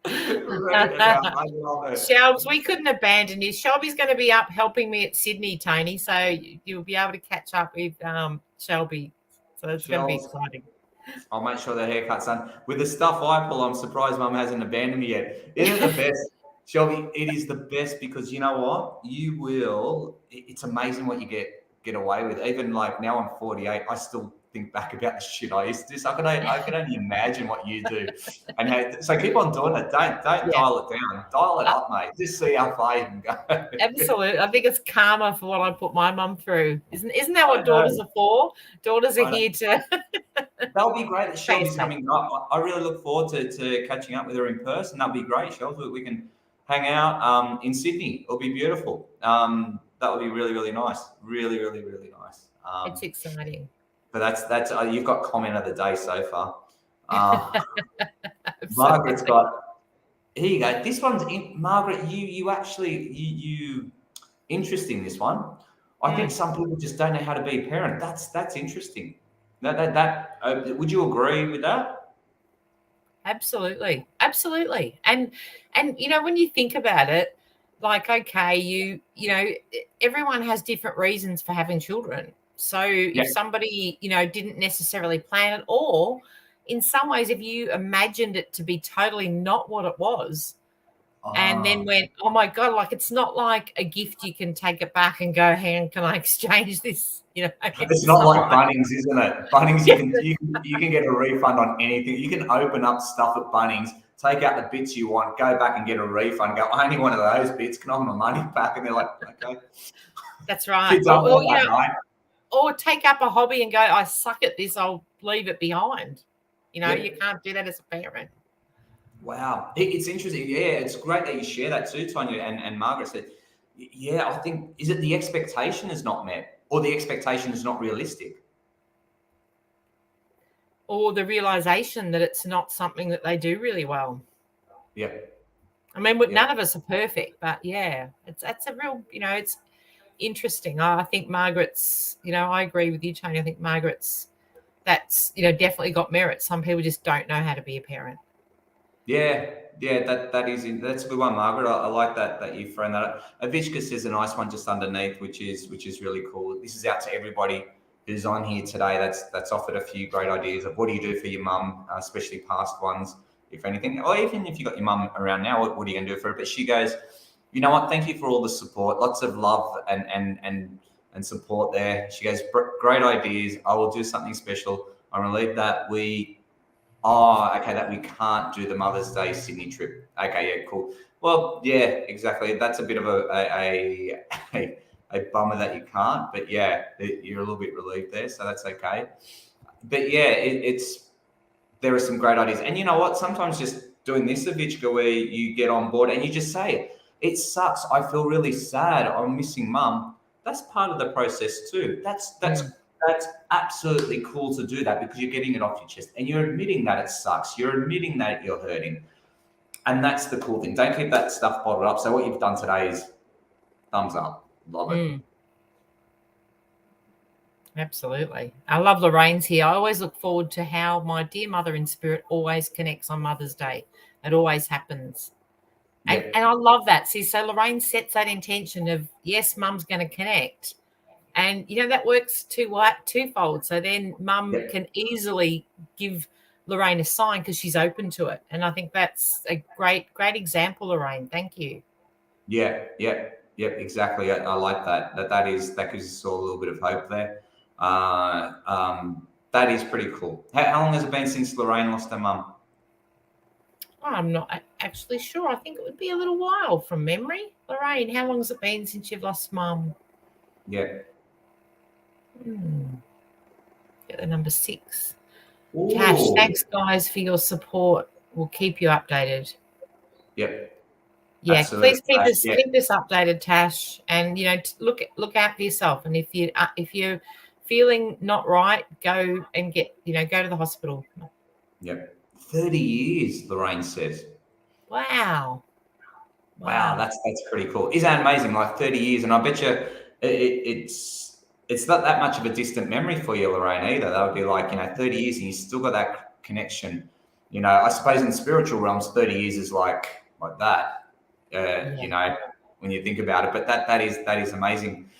Shelbs, we couldn't abandon you. Shelby's going to be up helping me at Sydney, Tony, so you'll be able to catch up with Shelby. So it's going to be exciting. I'll make sure the haircut's done. With the stuff I pull, I'm surprised Mum hasn't abandoned me yet. Isn't it the best? Shelby, it is the best, because you know what? It's amazing what you get away with. Even like now I'm 48, I still think back about the shit I used to do. So I can only imagine what you do. And so keep on doing it. Don't Yeah. dial it down. Dial it up, mate. Just see how far you can go. Absolutely. I think it's karma for what I put my mum through. Isn't that what I daughters know. are for? Daughters are I know. here to That'll be great that pay us Shelby's back. coming up. I really look forward to catching up with her in person. That'll be great, Shelby. We can hang out in Sydney. It'll be beautiful. That would be really, really nice. Really, really, really nice. It's exciting. But that's you've got comment of the day so far. Margaret's got. Here you go. This one's in, Margaret. You actually you interesting. This one. I think some people just don't know how to be a parent. That's interesting. Would you agree with that? Absolutely. And when you think about it, like, okay, you know, everyone has different reasons for having children. So if somebody, didn't necessarily plan it, or in some ways, if you imagined it to be totally not what it was, and then went, oh my God, like, it's not like a gift you can take it back and go, hang on, can I exchange this? It's not like Bunnings, isn't it? Bunnings, you can get a refund on anything. You can open up stuff at Bunnings, take out the bits you want, go back and get a refund, go, I only one of those bits, can I have my money back? And they're like, okay. That's right. Kids don't want that, right? Or take up a hobby and go, I suck at this, I'll leave it behind. You can't do that as a parent. Wow. It's interesting. Yeah, it's great that you share that too, Tonya. And Margaret said, yeah, I think, is it the expectation is not met, or the expectation is not realistic? Or the realization that it's not something that they do really well. Yeah. I mean, none of us are perfect, but yeah, that's a real, it's interesting. I think Margaret's, I agree with you, Tony. I think Margaret's, that's, definitely got merit. Some people just don't know how to be a parent. Yeah, that's a good one, Margaret. I like that you thrown that up. Avishka says a nice one just underneath, which is really cool. This is out to everybody who's on here today. That's offered a few great ideas of what do you do for your mum, especially past ones, if anything, or even if you got your mum around now, what are you going to do for her? But she goes, you know what? Thank you for all the support, lots of love and support there. She goes, great ideas. I will do something special. I'm relieved that that we can't do the Mother's Day Sydney trip. Okay, yeah, cool. Well, yeah, exactly. That's a bit of a bummer that you can't, but yeah, you're a little bit relieved there, so that's okay. But yeah, there are some great ideas, and you know what? Sometimes just doing this, Avichka, where you get on board and you just say, "It sucks. I feel really sad. I'm missing mum." That's part of the process too. That's absolutely cool to do that, because you're getting it off your chest and you're admitting that it sucks. You're admitting that you're hurting. And that's the cool thing. Don't keep that stuff bottled up. So what you've done today is thumbs up. Love it. Absolutely. I love Lorraine's here. I always look forward to how my dear mother in spirit always connects on Mother's Day. It always happens. And I love that. See, so Lorraine sets that intention of, yes, mum's going to connect. And, that works twofold. So then mum can easily give Lorraine a sign because she's open to it. And I think that's a great example, Lorraine. Thank you. Yeah, exactly. I like that. That gives us all a little bit of hope there. That is pretty cool. How long has it been since Lorraine lost her mum? I'm not actually sure. I think it would be a little while from memory. Lorraine, how long has it been since you've lost mum? Yeah. Get the number 6. Ooh. Tash, thanks guys for your support. We'll keep you updated. Yep. Yeah, absolutely. Please keep us updated, Tash, and look out for yourself. And if you're feeling not right, go and go to the hospital. Yep. 30 years, Lorraine says. Wow, that's pretty cool. Isn't that amazing? Like 30 years, and I bet you it's not that much of a distant memory for you, Lorraine, either. That would be like 30 years, and you still got that connection. I suppose in spiritual realms, 30 years is like that. When you think about it, but that is amazing.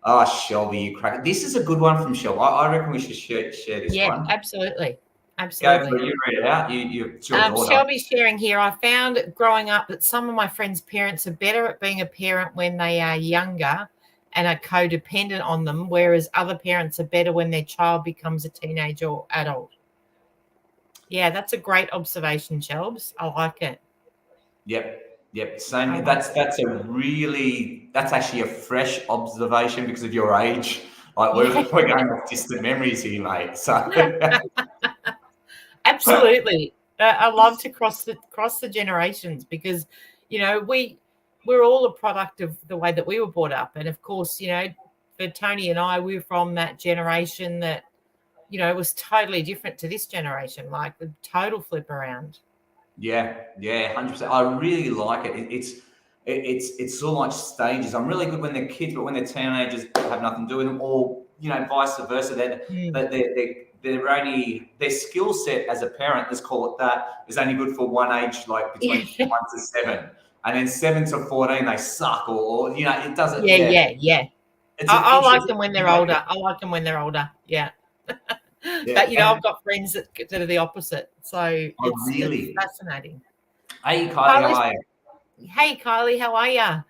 Oh, Shelby, you crack. This is a good one from Shelby. I reckon we should share this one. Yeah, absolutely. Go for it. You read it out. It's your daughter. Shelby's sharing here. I found growing up that some of my friends' parents are better at being a parent when they are younger and are codependent on them, whereas other parents are better when their child becomes a teenager or adult. Yeah, that's a great observation, Shelbs. I like it. Yep. Same. I like That's actually a fresh observation because of your age. Like Yeah. we're going off distant memories here, mate. So Absolutely. I love to cross the generations because, we're all a product of the way that we were brought up. And of course, for Tony and I, we're from that generation that, was totally different to this generation, like the total flip around. yeah, 100%. I really like it. It's so much stages. I'm really good when they're kids, but when they're teenagers, have nothing to do with them, or vice versa. Mm. They're only their skill set as a parent, let's call it that, is only good for one age, like between Yeah. 1 to 7, and then 7 to 14 they suck, or it doesn't. Yeah. It's an I like interesting. them when they're older. I like them when they're older. Yeah. But Yeah, I've got friends that are the opposite. So it's really. fascinating. Hey, Kylie, how Kylie, are you? hey Kylie, how are you?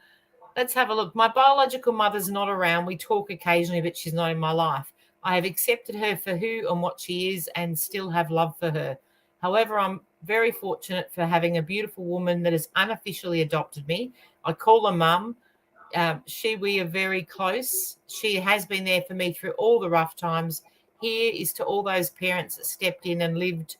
Let's have a look. My biological mother's not around. We talk occasionally, but she's not in my life. I have accepted her for who and what she is and still have love for her. However, I'm very fortunate for having a beautiful woman that has unofficially adopted me. I call her mum. We are very close. She has been there for me through all the rough times. Here is to all those parents that stepped in and loved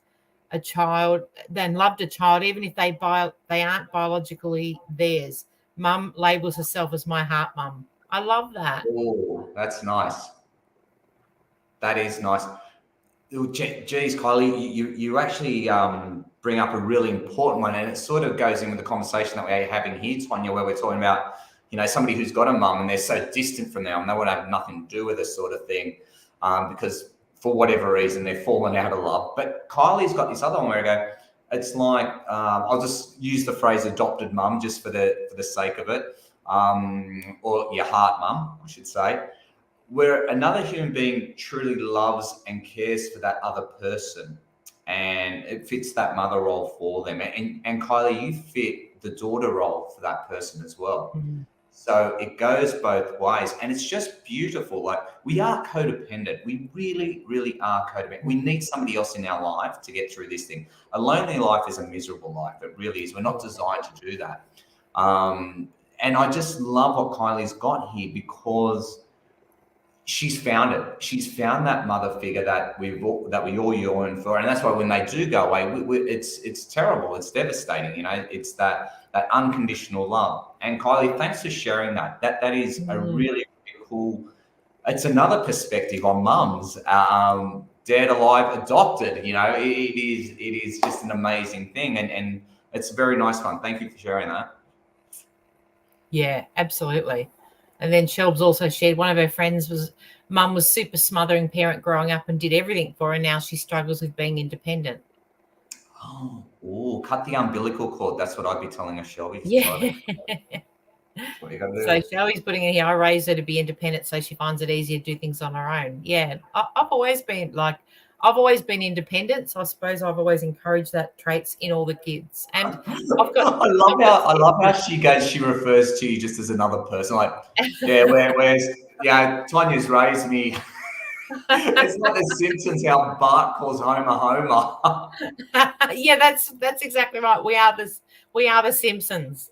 a child, even if they aren't biologically theirs. Mum labels herself as my heart mum. I love that. Oh, that's nice. That is nice. Geez, Kylie, you actually bring up a really important one, and it sort of goes in with the conversation that we're having here, Tonya, where we're talking about, somebody who's got a mum and they're so distant from them and they want to have nothing to do with this sort of thing, because for whatever reason they're fallen out of love. But Kylie's got this other one where I go, it's like I'll just use the phrase adopted mum just for the sake of it, or your heart mum, I should say, where another human being truly loves and cares for that other person, and it fits that mother role for them. And Kylie, you fit the daughter role for that person as well. Mm. So it goes both ways, and it's just beautiful. Like, we are codependent. We really, really are codependent. We need somebody else in our life to get through this thing. A lonely life is a miserable life. It really is. We're not designed to do that. And I just love what Kylie's got here because she's found it. She's found that mother figure that we all yearn for, and that's why when they do go away, it's terrible. It's devastating. It's that unconditional love. And Kylie, thanks for sharing that. That is a really, really cool. It's another perspective on mums, dead, alive, adopted. It is just an amazing thing, and it's a very nice one. Thank you for sharing that. Yeah, absolutely. And then Shelbs also shared one of her friends mum was super smothering parent growing up and did everything for her. Now she struggles with being independent. Oh, cut the umbilical cord. That's what I'd be telling a Shelby. Yeah. That's what you got to do. So Shelby's putting in here, I raised her to be independent so she finds it easier to do things on her own. Yeah. I've always been independent. So I suppose I've always encouraged that traits in all the kids. And I've got I love how she refers to you just as another person. Like, yeah, where's Tanya's raised me. It's like the Simpsons how Bart calls Homer Homer. Yeah, that's exactly right. We are the Simpsons.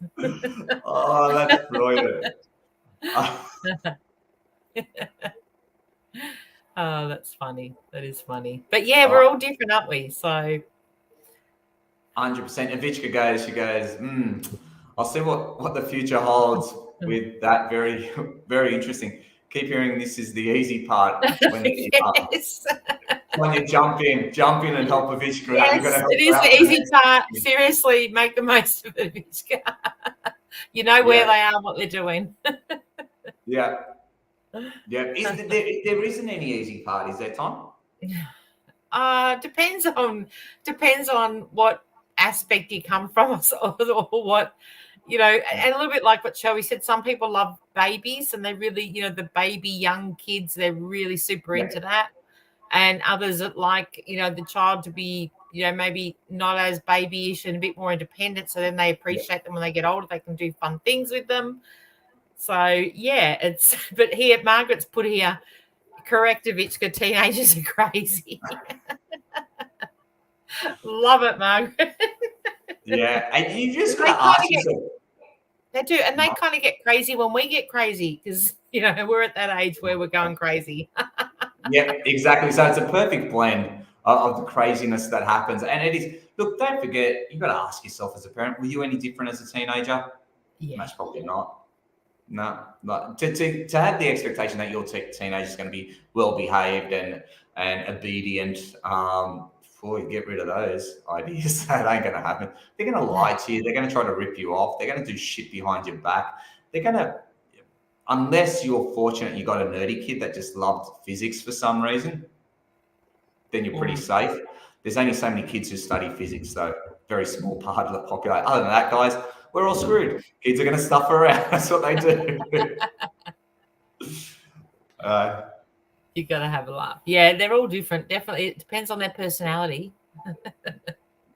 Oh, that's brilliant. Oh, that's funny. That is funny. But yeah, we're all different, aren't we? So 100%. And Vichka goes, I'll see what the future holds with that. Very, very interesting. Keep hearing this is the easy part when yes. When you jump in and help Vichka out. Yes, it is the easy part. Seriously, make the most of it, Vichka. You know where they are, what they're doing. Yeah. There isn't any easy part, is there, Tom? Depends on what aspect you come from or what, and a little bit like what Shelby said, some people love babies and they really, the baby young kids, they're really super into that. And others that like, the child to be, maybe not as babyish and a bit more independent. So then they appreciate them when they get older, they can do fun things with them. So yeah, it's but here Margaret's put here, Korektovitska teenagers are crazy. Love it, Margaret. Yeah, and you just They got to kind ask of get, yourself. they do, and they kind of get crazy when we get crazy because we're at that age where we're going crazy. Yeah, exactly. So it's a perfect blend of the craziness that happens. And it is, look, don't forget, you've got to ask yourself as a parent, were you any different as a teenager? Yeah. Most probably not. No, like to have the expectation that your teenager is going to be well behaved and obedient, before you get rid of those ideas, that ain't going to happen. They're going to lie to you. They're going to try to rip you off. They're going to do shit behind your back. They're going to, unless you're fortunate, you got a nerdy kid that just loved physics for some reason, then you're pretty safe. There's only so many kids who study physics, though. Very small part of the population. Other than that, guys, we're all screwed. Kids are going to stuff around. That's what they do. You got to have a laugh. Yeah, they're all different. Definitely, it depends on their personality.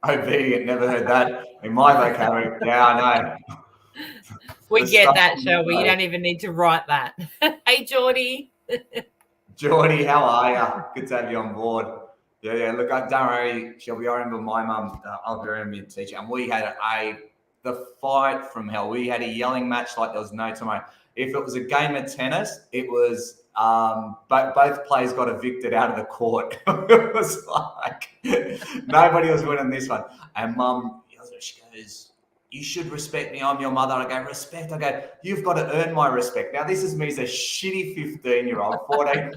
Obedient, never heard that in my vocabulary. Yeah, I know. We The get stuff that, you shall we? You know. don't even need to write that. Hey, Geordie. Geordie, how are you? Good to have you on board. Yeah. Look, don't worry, Shelby. I remember my mum, I'll be remember teacher, and we had the fight from hell. We had a yelling match like there was no tomorrow. If it was a game of tennis, it was but both players got evicted out of the court. It was like nobody was winning this one. And mum, she goes, "You should respect me. I'm your mother." I go, "Respect." I go, "You've got to earn my respect." Now, this is me as a shitty 15-year-old, 14,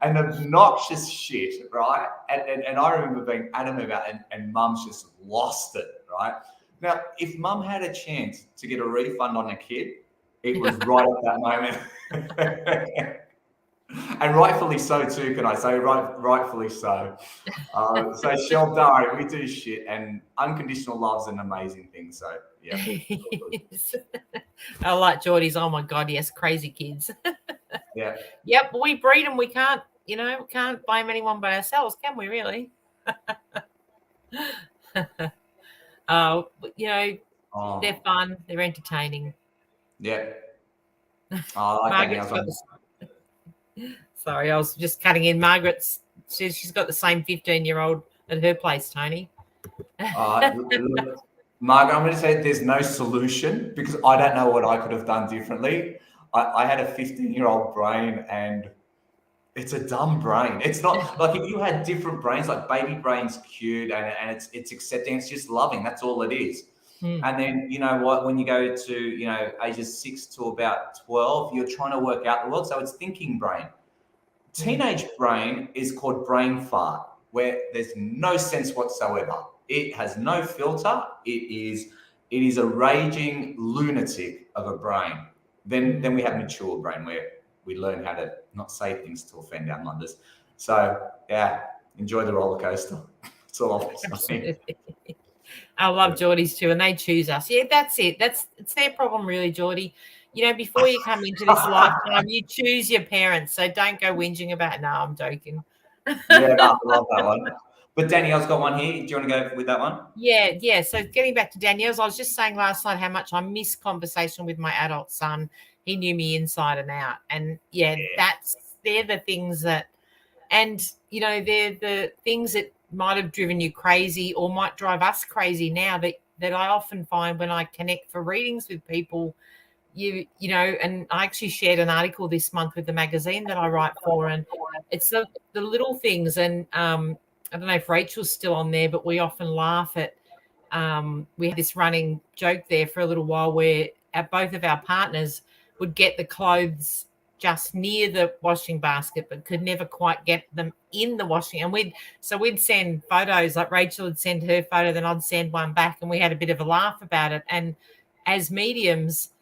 an obnoxious shit, right? And I remember being adamant about it, and mum's just lost it, right? Now, if mum had a chance to get a refund on a kid, it was right at that moment. And rightfully so too, can I say? Rightfully so. So Shell, don't worry, we do shit, and unconditional love's an amazing thing. So yeah. I like Geordie's. Oh my God, yes, crazy kids. Yeah. Yep, we breed them. We can't, can't blame anyone but ourselves, can we? Really? Oh, they're fun. They're entertaining. Yeah. Oh, I like that. Sorry, I was just cutting in. Margaret's she's got the same 15-year-old at her place, Tony. Look, Margaret, I'm going to say there's no solution because I don't know what I could have done differently. I had a 15-year-old brain, and it's a dumb brain. It's not like if you had different brains, like baby brain's cute and it's accepting, it's just loving. That's all it is. And then you know what? When you go to ages 6 to about 12, you're trying to work out the world. So it's thinking brain. Teenage brain is called brain fart, where there's no sense whatsoever. It has no filter. It is a raging lunatic of a brain. Then we have mature brain, where we learn how to not say things to offend our mothers. So yeah, enjoy the roller coaster. That's all I'm saying. I love Geordie's too, and they choose us. Yeah, that's it. It's their problem, really, Geordie. Before you come into this lifetime, you choose your parents. So don't go whinging about it. No, I'm joking. Yeah, I love that one. But Danielle's got one here. Do you want to go with that one? Yeah. So getting back to Danielle's, I was just saying last night how much I miss conversation with my adult son. He knew me inside and out. And they're the things that, and they're the things that might have driven you crazy or might drive us crazy now that I often find when I connect for readings with people. And I actually shared an article this month with the magazine that I write for, and it's the little things. And I don't know if Rachel's still on there, but we often laugh at. We had this running joke there for a little while where both of our partners would get the clothes just near the washing basket, but could never quite get them in the washing. And we'd send photos, like Rachel would send her photo, then I'd send one back, and we had a bit of a laugh about it. And as mediums,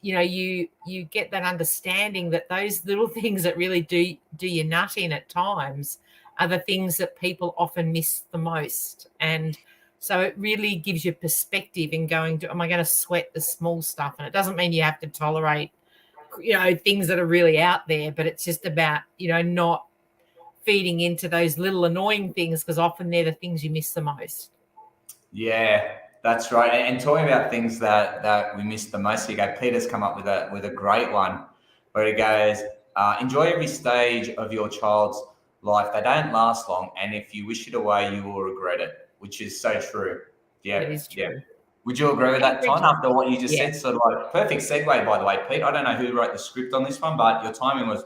you get that understanding that those little things that really do you nut in at times are the things that people often miss the most. And so it really gives you perspective in going, am I going to sweat the small stuff? And it doesn't mean you have to tolerate, things that are really out there, but it's just about, not feeding into those little annoying things, because often they're the things you miss the most. Yeah. That's right. And talking about things that we missed the most, here you go. Peter's come up with a great one where he goes, enjoy every stage of your child's life. They don't last long, and if you wish it away, you will regret it, which is so true. Yeah, It is yeah. true. Would you agree with that, Ton, after what you just Yeah. said? Sort of like perfect segue, by the way, Pete. I don't know who wrote the script on this one, but your timing was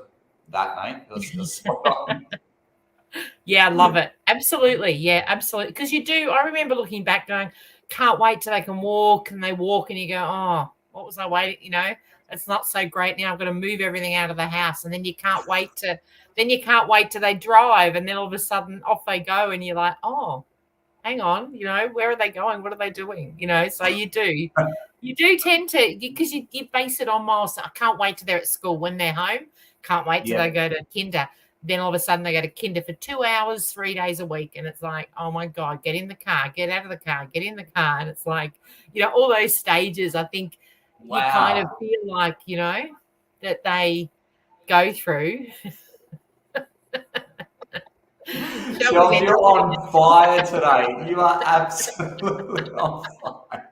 that, mate. It was spot on. Yeah, I love it. Absolutely. Yeah, absolutely. Because you do, I remember looking back going, can't wait till they can walk, and they walk and you go, oh, what was I waiting? You know, it's not so great now. I've got to move everything out of the house. And then you can't wait till they drive. And then all of a sudden off they go and you're like, oh, hang on, you know, where are they going? What are they doing? You know, so you do tend to, because you base it on miles. I can't wait till they're at school. When they're home, can't wait till they go to kinder. Then all of a sudden they go to kinder for 2 hours, 3 days a week. And it's like, oh my God, get in the car, get out of the car, get in the car. And it's like, you know, all those stages, I think you kind of feel like, you know, that they go through. Shelby, you're on fire today. You are absolutely on fire.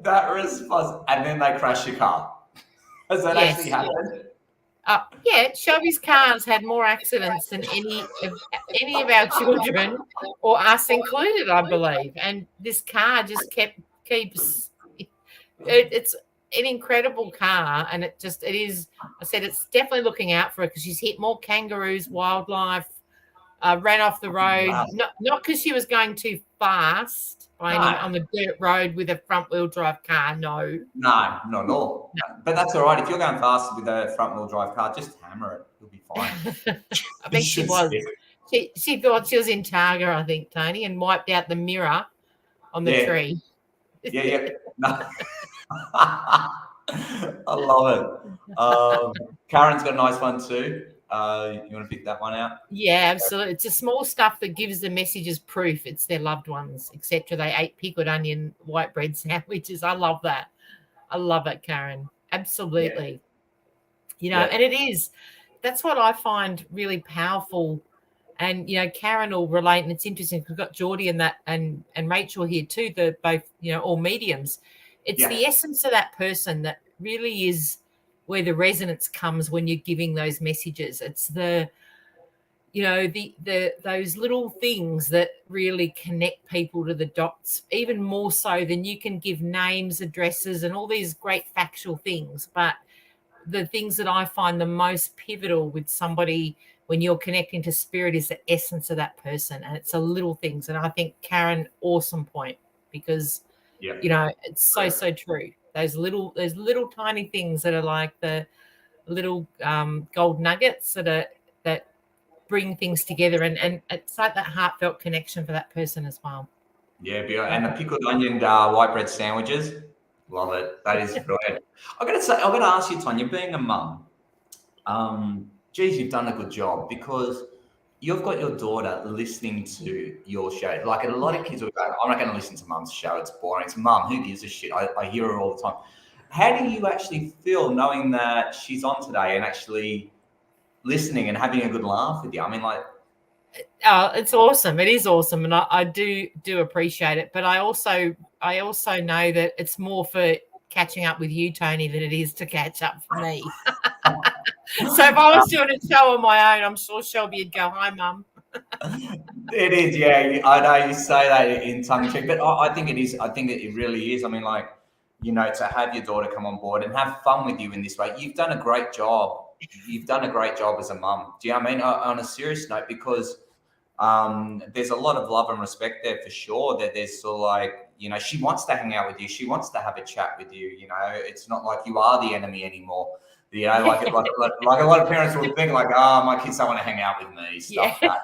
That response, and then they crash your car. Has that actually happened? Yeah, Shelby's cars had more accidents than any of our children, or us included, I believe. And this car just keeps. It's an incredible car, and it is. I said it's definitely looking out for her because she's hit more kangaroos, wildlife. Ran off the road, Wow. not because she was going too fast on the dirt road with a front wheel drive car. No, not at all. No. But that's all right. If you're going fast with a front wheel drive car, just hammer it. You'll be fine. I think she was. She thought she was in Targa, I think, Tony, and wiped out the mirror on the tree. Yeah. No. I love it. Karen's got a nice one too. You want to pick that one out? Yeah, absolutely. It's the small stuff that gives the messages proof it's their loved ones, etc. They ate pickled onion white bread sandwiches. I love that. I love it, Karen. Absolutely. Yeah. You know, and it is. That's what I find really powerful. And, you know, Karen will relate, and it's interesting. We've got Geordie and Rachel here too. They're both, you know, all mediums. It's the essence of that person that really is where the resonance comes when you're giving those messages. It's the, you know, the those little things that really connect people to the dots, even more so than you can give names, addresses, and all these great factual things. But the things that I find the most pivotal with somebody when you're connecting to spirit is the essence of that person, and it's the little things. And I think Karen, awesome point, because you know, it's so true. Those little tiny things that are like the little gold nuggets that bring things together, and it's like that heartfelt connection for that person as well. Yeah, and the pickled onion white bread sandwiches, love it. That is brilliant. I've got to ask you, Tanya, being a mum, geez, you've done a good job, because you've got your daughter listening to your show. Like, a lot of kids will go, I'm not going to listen to mum's show. It's boring. It's mum. Who gives a shit? I hear her all the time. How do you actually feel knowing that she's on today and actually listening and having a good laugh with you? I mean, like, it's awesome. It is awesome, and I do appreciate it. But I also know that it's more for catching up with you, Tony, than it is to catch up for me. So if I was doing a show on my own, I'm sure Shelby would go, "Hi, Mum." It is, yeah. I know you say that in tongue in cheek, but I think it is. I think it really is. I mean, like, you know, to have your daughter come on board and have fun with you in this way, you've done a great job. You've done a great job as a mum. Do you know what I mean? On a serious note, because there's a lot of love and respect there for sure. That there's sort of like, you know, she wants to hang out with you. She wants to have a chat with you. You know, it's not like you are the enemy anymore. You know, like a lot of parents will think like, oh, my kids don't want to hang out with me. Stuff that.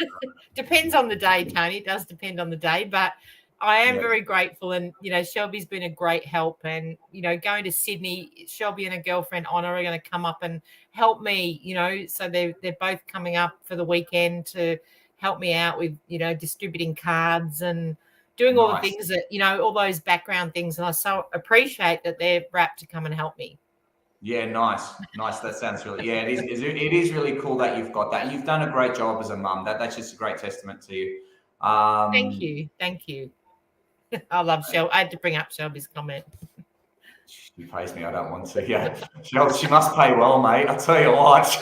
Depends on the day, Tony. It does depend on the day, but I am very grateful. And, you know, Shelby's been a great help. And, you know, going to Sydney, Shelby and her girlfriend, Honor, are going to come up and help me, you know. So they're both coming up for the weekend to help me out with, you know, distributing cards and doing all the things that, you know, all those background things. And I so appreciate that they're wrapped to come and help me. Yeah, nice. That sounds really, it is really cool that you've got that. And you've done a great job as a mum. That's just a great testament to you. Thank you. I love Shelby. I had to bring up Shelby's comment. She pays me. I don't want to. Yeah, she must pay well, mate. I tell you what.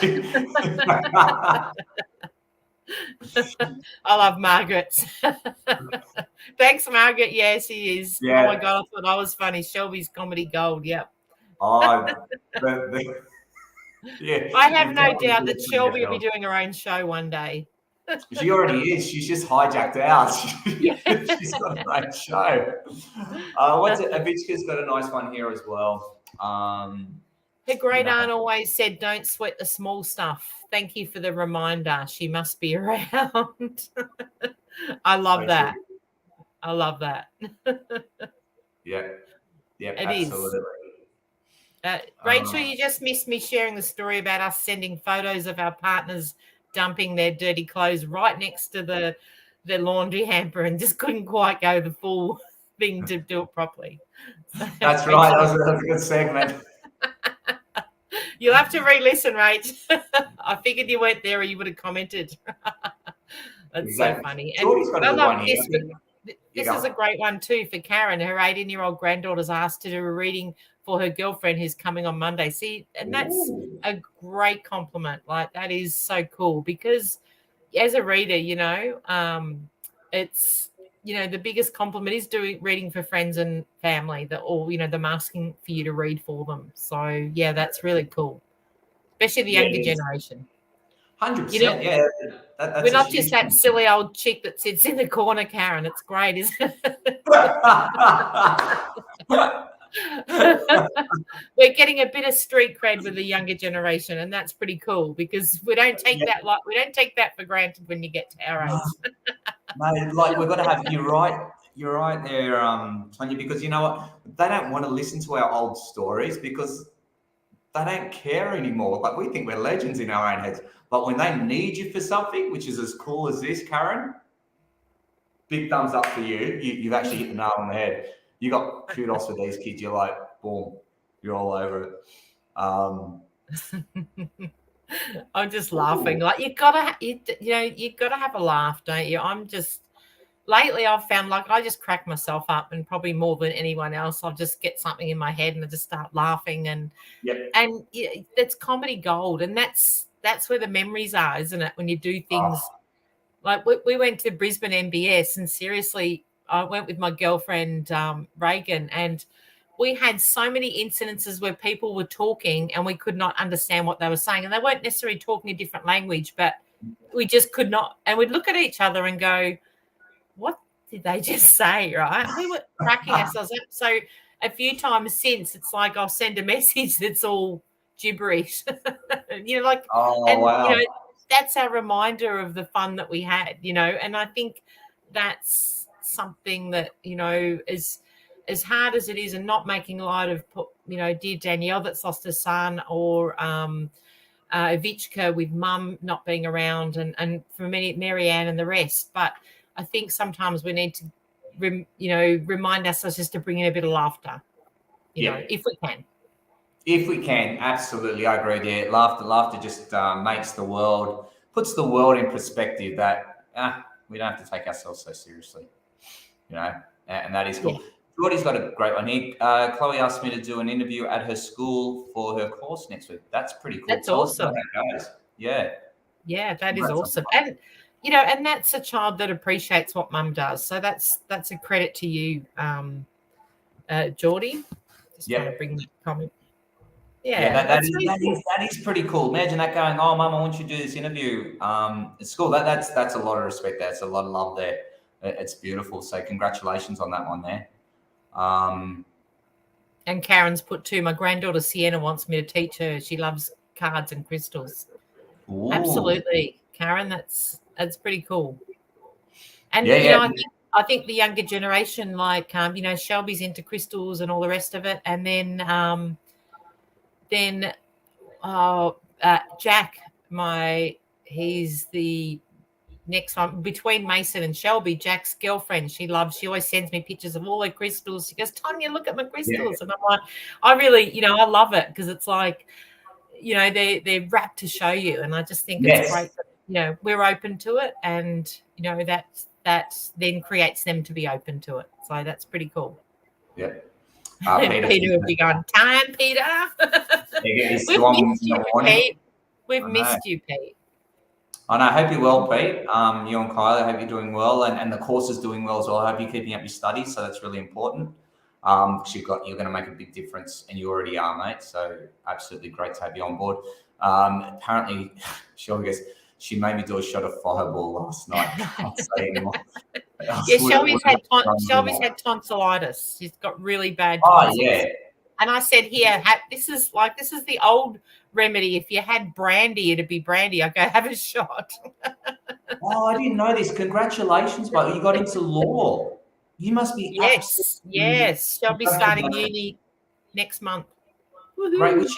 I love Margaret. Thanks, Margaret. Yeah, she is. Yeah. Oh my God, I thought I was funny. Shelby's comedy gold. Yep. Oh, yeah. I have no doubt that Shelby will be doing her own show one day. She already is. She's just hijacked ours. Yeah. She's got a nice show. What's it? Avichka's got a nice one here as well. Her great aunt always said, "Don't sweat the small stuff." Thank you for the reminder. She must be around. I love that. I love that. Yeah. Yeah, it absolutely. Is. Rachel, you just missed me sharing the story about us sending photos of our partners dumping their dirty clothes right next to the laundry hamper and just couldn't quite go the full thing to do it properly. So, that's right. That was a good segment. You'll have to re-listen, Rach. I figured you weren't there or you would have commented. That's exactly. So funny. And I love this. This is a great one too for Karen. Her 18-year-old granddaughter's asked to do a reading for her girlfriend who's coming on Monday. See, and that's a great compliment. Like, that is so cool because as a reader, it's, the biggest compliment is doing reading for friends and family that all, them asking for you to read for them. So yeah, that's really cool, especially the younger generation. 100%, yeah. That's we're not just that silly old chick that sits in the corner, Karen. It's great, isn't it? We're getting a bit of street cred with the younger generation, and that's pretty cool because we don't take that for granted when you get to our age. Mate, like we've got to have. You're right there, Tonya. Because you know what, they don't want to listen to our old stories because they don't care anymore. Like, we think we're legends in our own heads. But when they need you for something, which is as cool as this, Karen, big thumbs up for you. You've actually hit the nail on the head. You got kudos for these kids. You're like, boom, you're all over it. I'm just laughing. Like, you gotta have a laugh, don't you? Lately I've found, like, I just crack myself up, and probably more than anyone else, I'll just get something in my head and I just start laughing, and it's comedy gold, and that's where the memories are, isn't it? When you do things like we went to Brisbane MBS, and seriously, I went with my girlfriend Reagan, and we had so many incidences where people were talking and we could not understand what they were saying, and they weren't necessarily talking a different language, but we just could not, and we'd look at each other and go, what did they just say, right? We were cracking ourselves up. So a few times since, it's like I'll send a message that's all gibberish. wow. That's our reminder of the fun that we had, and I think that's something that, is as hard as it is, and not making light of, dear Danielle that's lost her son, or Vichka with mum not being around, and for Mary Ann and the rest. But I think sometimes we need to, remind ourselves just to bring in a bit of laughter, if we can. If we can, absolutely, I agree there. Laughter just puts the world in perspective that we don't have to take ourselves so seriously, and that is cool. Yeah. Jordy's got a great one here. Chloe asked me to do an interview at her school for her course next week. That's pretty cool. That's awesome. Yeah. Yeah, that is awesome. And, and that's a child that appreciates what mum does. So that's a credit to you, Geordie. Just want to bring that comment. Yeah, that is pretty cool. Imagine that going, oh, Mum, I want you to do this interview at school. That's a lot of respect there. It's a lot of love there. It's beautiful. So congratulations on that one there. And Karen's put too, my granddaughter Sienna wants me to teach her. She loves cards and crystals. Ooh. Absolutely, Karen. That's pretty cool. And I think the younger generation, like Shelby's into crystals and all the rest of it, and then Jack, he's the next one between Mason and Shelby. Jack's girlfriend, she always sends me pictures of all her crystals. She goes, Tonya, look at my crystals. And I'm like, I really, I love it, because it's like, they're wrapped to show you. And I just think it's great that, we're open to it, and, that then creates them to be open to it. So that's pretty cool. Yeah. Peter would be going, time, Peter. He's We've missed you, Pete. We've missed you, Pete. I know. I hope you're well, Pete. You and Kylie, I hope you're doing well, and the course is doing well as well. I hope you're keeping up your studies, so that's really important. Because you're going to make a big difference, and you already are, mate. So absolutely great to have you on board. Apparently, Shelby goes, she made me do a shot of Fireball last night. I can't say anymore. Yeah, Shelby's had tonsillitis. She's got really bad tonsils. Oh, yeah. And I said, here, this is the old remedy. If you had brandy, it'd be brandy. I go, have a shot. Oh, I didn't know this. Congratulations, but you got into law. You must be yes. Shelby's starting uni next month. Woo-hoo. Great. Which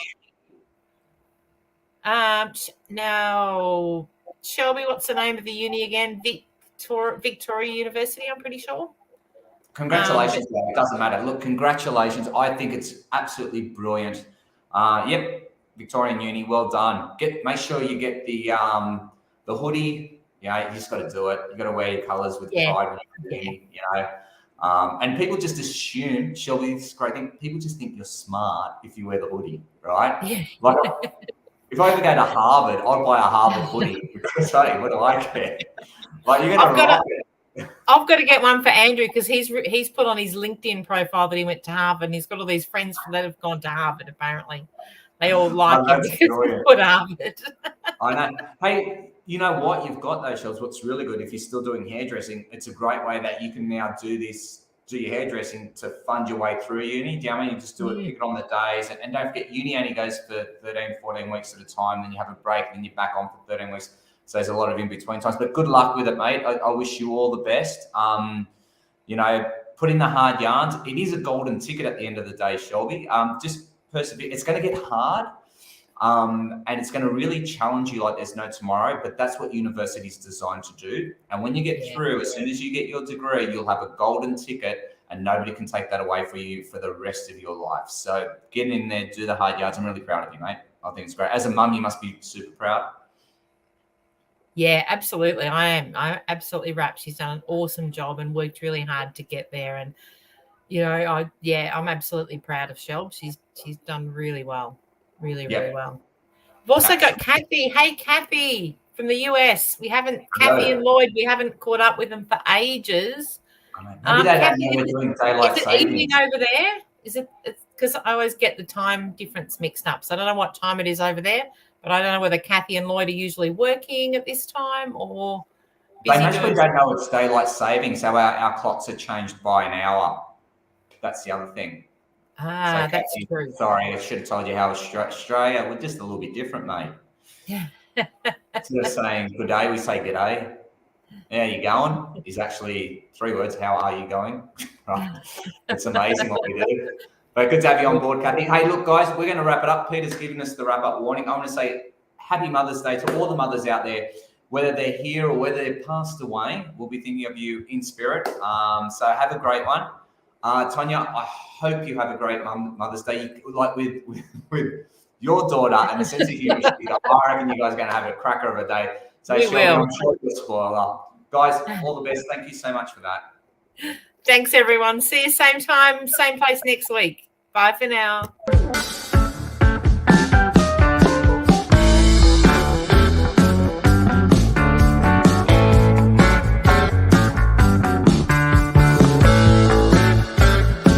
now, Shelby, what's the name of the uni again? Victoria University, I'm pretty sure. Congratulations, it doesn't matter. Look, congratulations. I think it's absolutely brilliant. Yep, Victorian Uni, well done. Make sure you get the hoodie. Yeah, you just got to do it. You got to wear your colours with pride. You know, and people just assume, Shelby, this is a great thing. People just think you're smart if you wear the hoodie, right? Yeah. Like, if I ever go to Harvard, I'd buy a Harvard hoodie because, hey, what do I care? Like, you're going to rock it. I've got to get one for Andrew because he's put on his LinkedIn profile that he went to Harvard, and he's got all these friends that have gone to Harvard. Apparently, they all like him because he put Harvard. I know. Hey, you know what you've got though, Shells? What's really good if you're still doing hairdressing, it's a great way that you can now do your hairdressing to fund your way through uni. Do you know what I mean? You just do it, pick it on the days, and don't forget, uni only goes for 13, 14 weeks at a time. Then you have a break, and then you're back on for 13 weeks. So there's a lot of in-between times, but good luck with it, mate. I wish you all the best. You know, put in the hard yarns. It is a golden ticket at the end of the day, Shelby. Just persevere. It's going to get hard, and it's going to really challenge you like there's no tomorrow, but that's what university is designed to do. And when you get through, as soon as you get your degree, you'll have a golden ticket, and nobody can take that away from you for the rest of your life. So get in there, do the hard yards. I'm really proud of you, mate. I think it's great. As a mum, you must be super proud. Yeah, absolutely. I am. I'm absolutely wrapped. She's done an awesome job and worked really hard to get there. And, you know, I'm absolutely proud of Shelb. She's done really well. Really well. We've also got Kathy. Hey, Kathy from the US. Kathy and Lloyd, we haven't caught up with them for ages. Maybe they don't know we're doing daylight savings. Is it evening over there? Is it? Because I always get the time difference mixed up. So I don't know what time it is over there. But I don't know whether Kathy and Lloyd are usually working at this time or busy. They actually don't know it's daylight savings, so our clocks are changed by an hour. That's the other thing. So that's true. Sorry, I should have told you how Australia, we're just a little bit different, mate. Yeah. Instead of saying good day, we say good day. How you going? Is actually 3 words. How are you going? Right. It's amazing what we do. But good to have you on board, Kathy. Hey, look, guys, we're going to wrap it up. Peter's given us the wrap-up warning. I want to say happy Mother's Day to all the mothers out there, whether they're here or whether they're passed away. We'll be thinking of you in spirit. So have a great one. Tonya, I hope you have a great Mother's Day. Like with your daughter and the sense of humour, I reckon you guys are going to have a cracker of a day. So I'm sure you'll spoil up. Guys, all the best. Thank you so much for that. Thanks, everyone. See you same time, same place next week. Bye for now.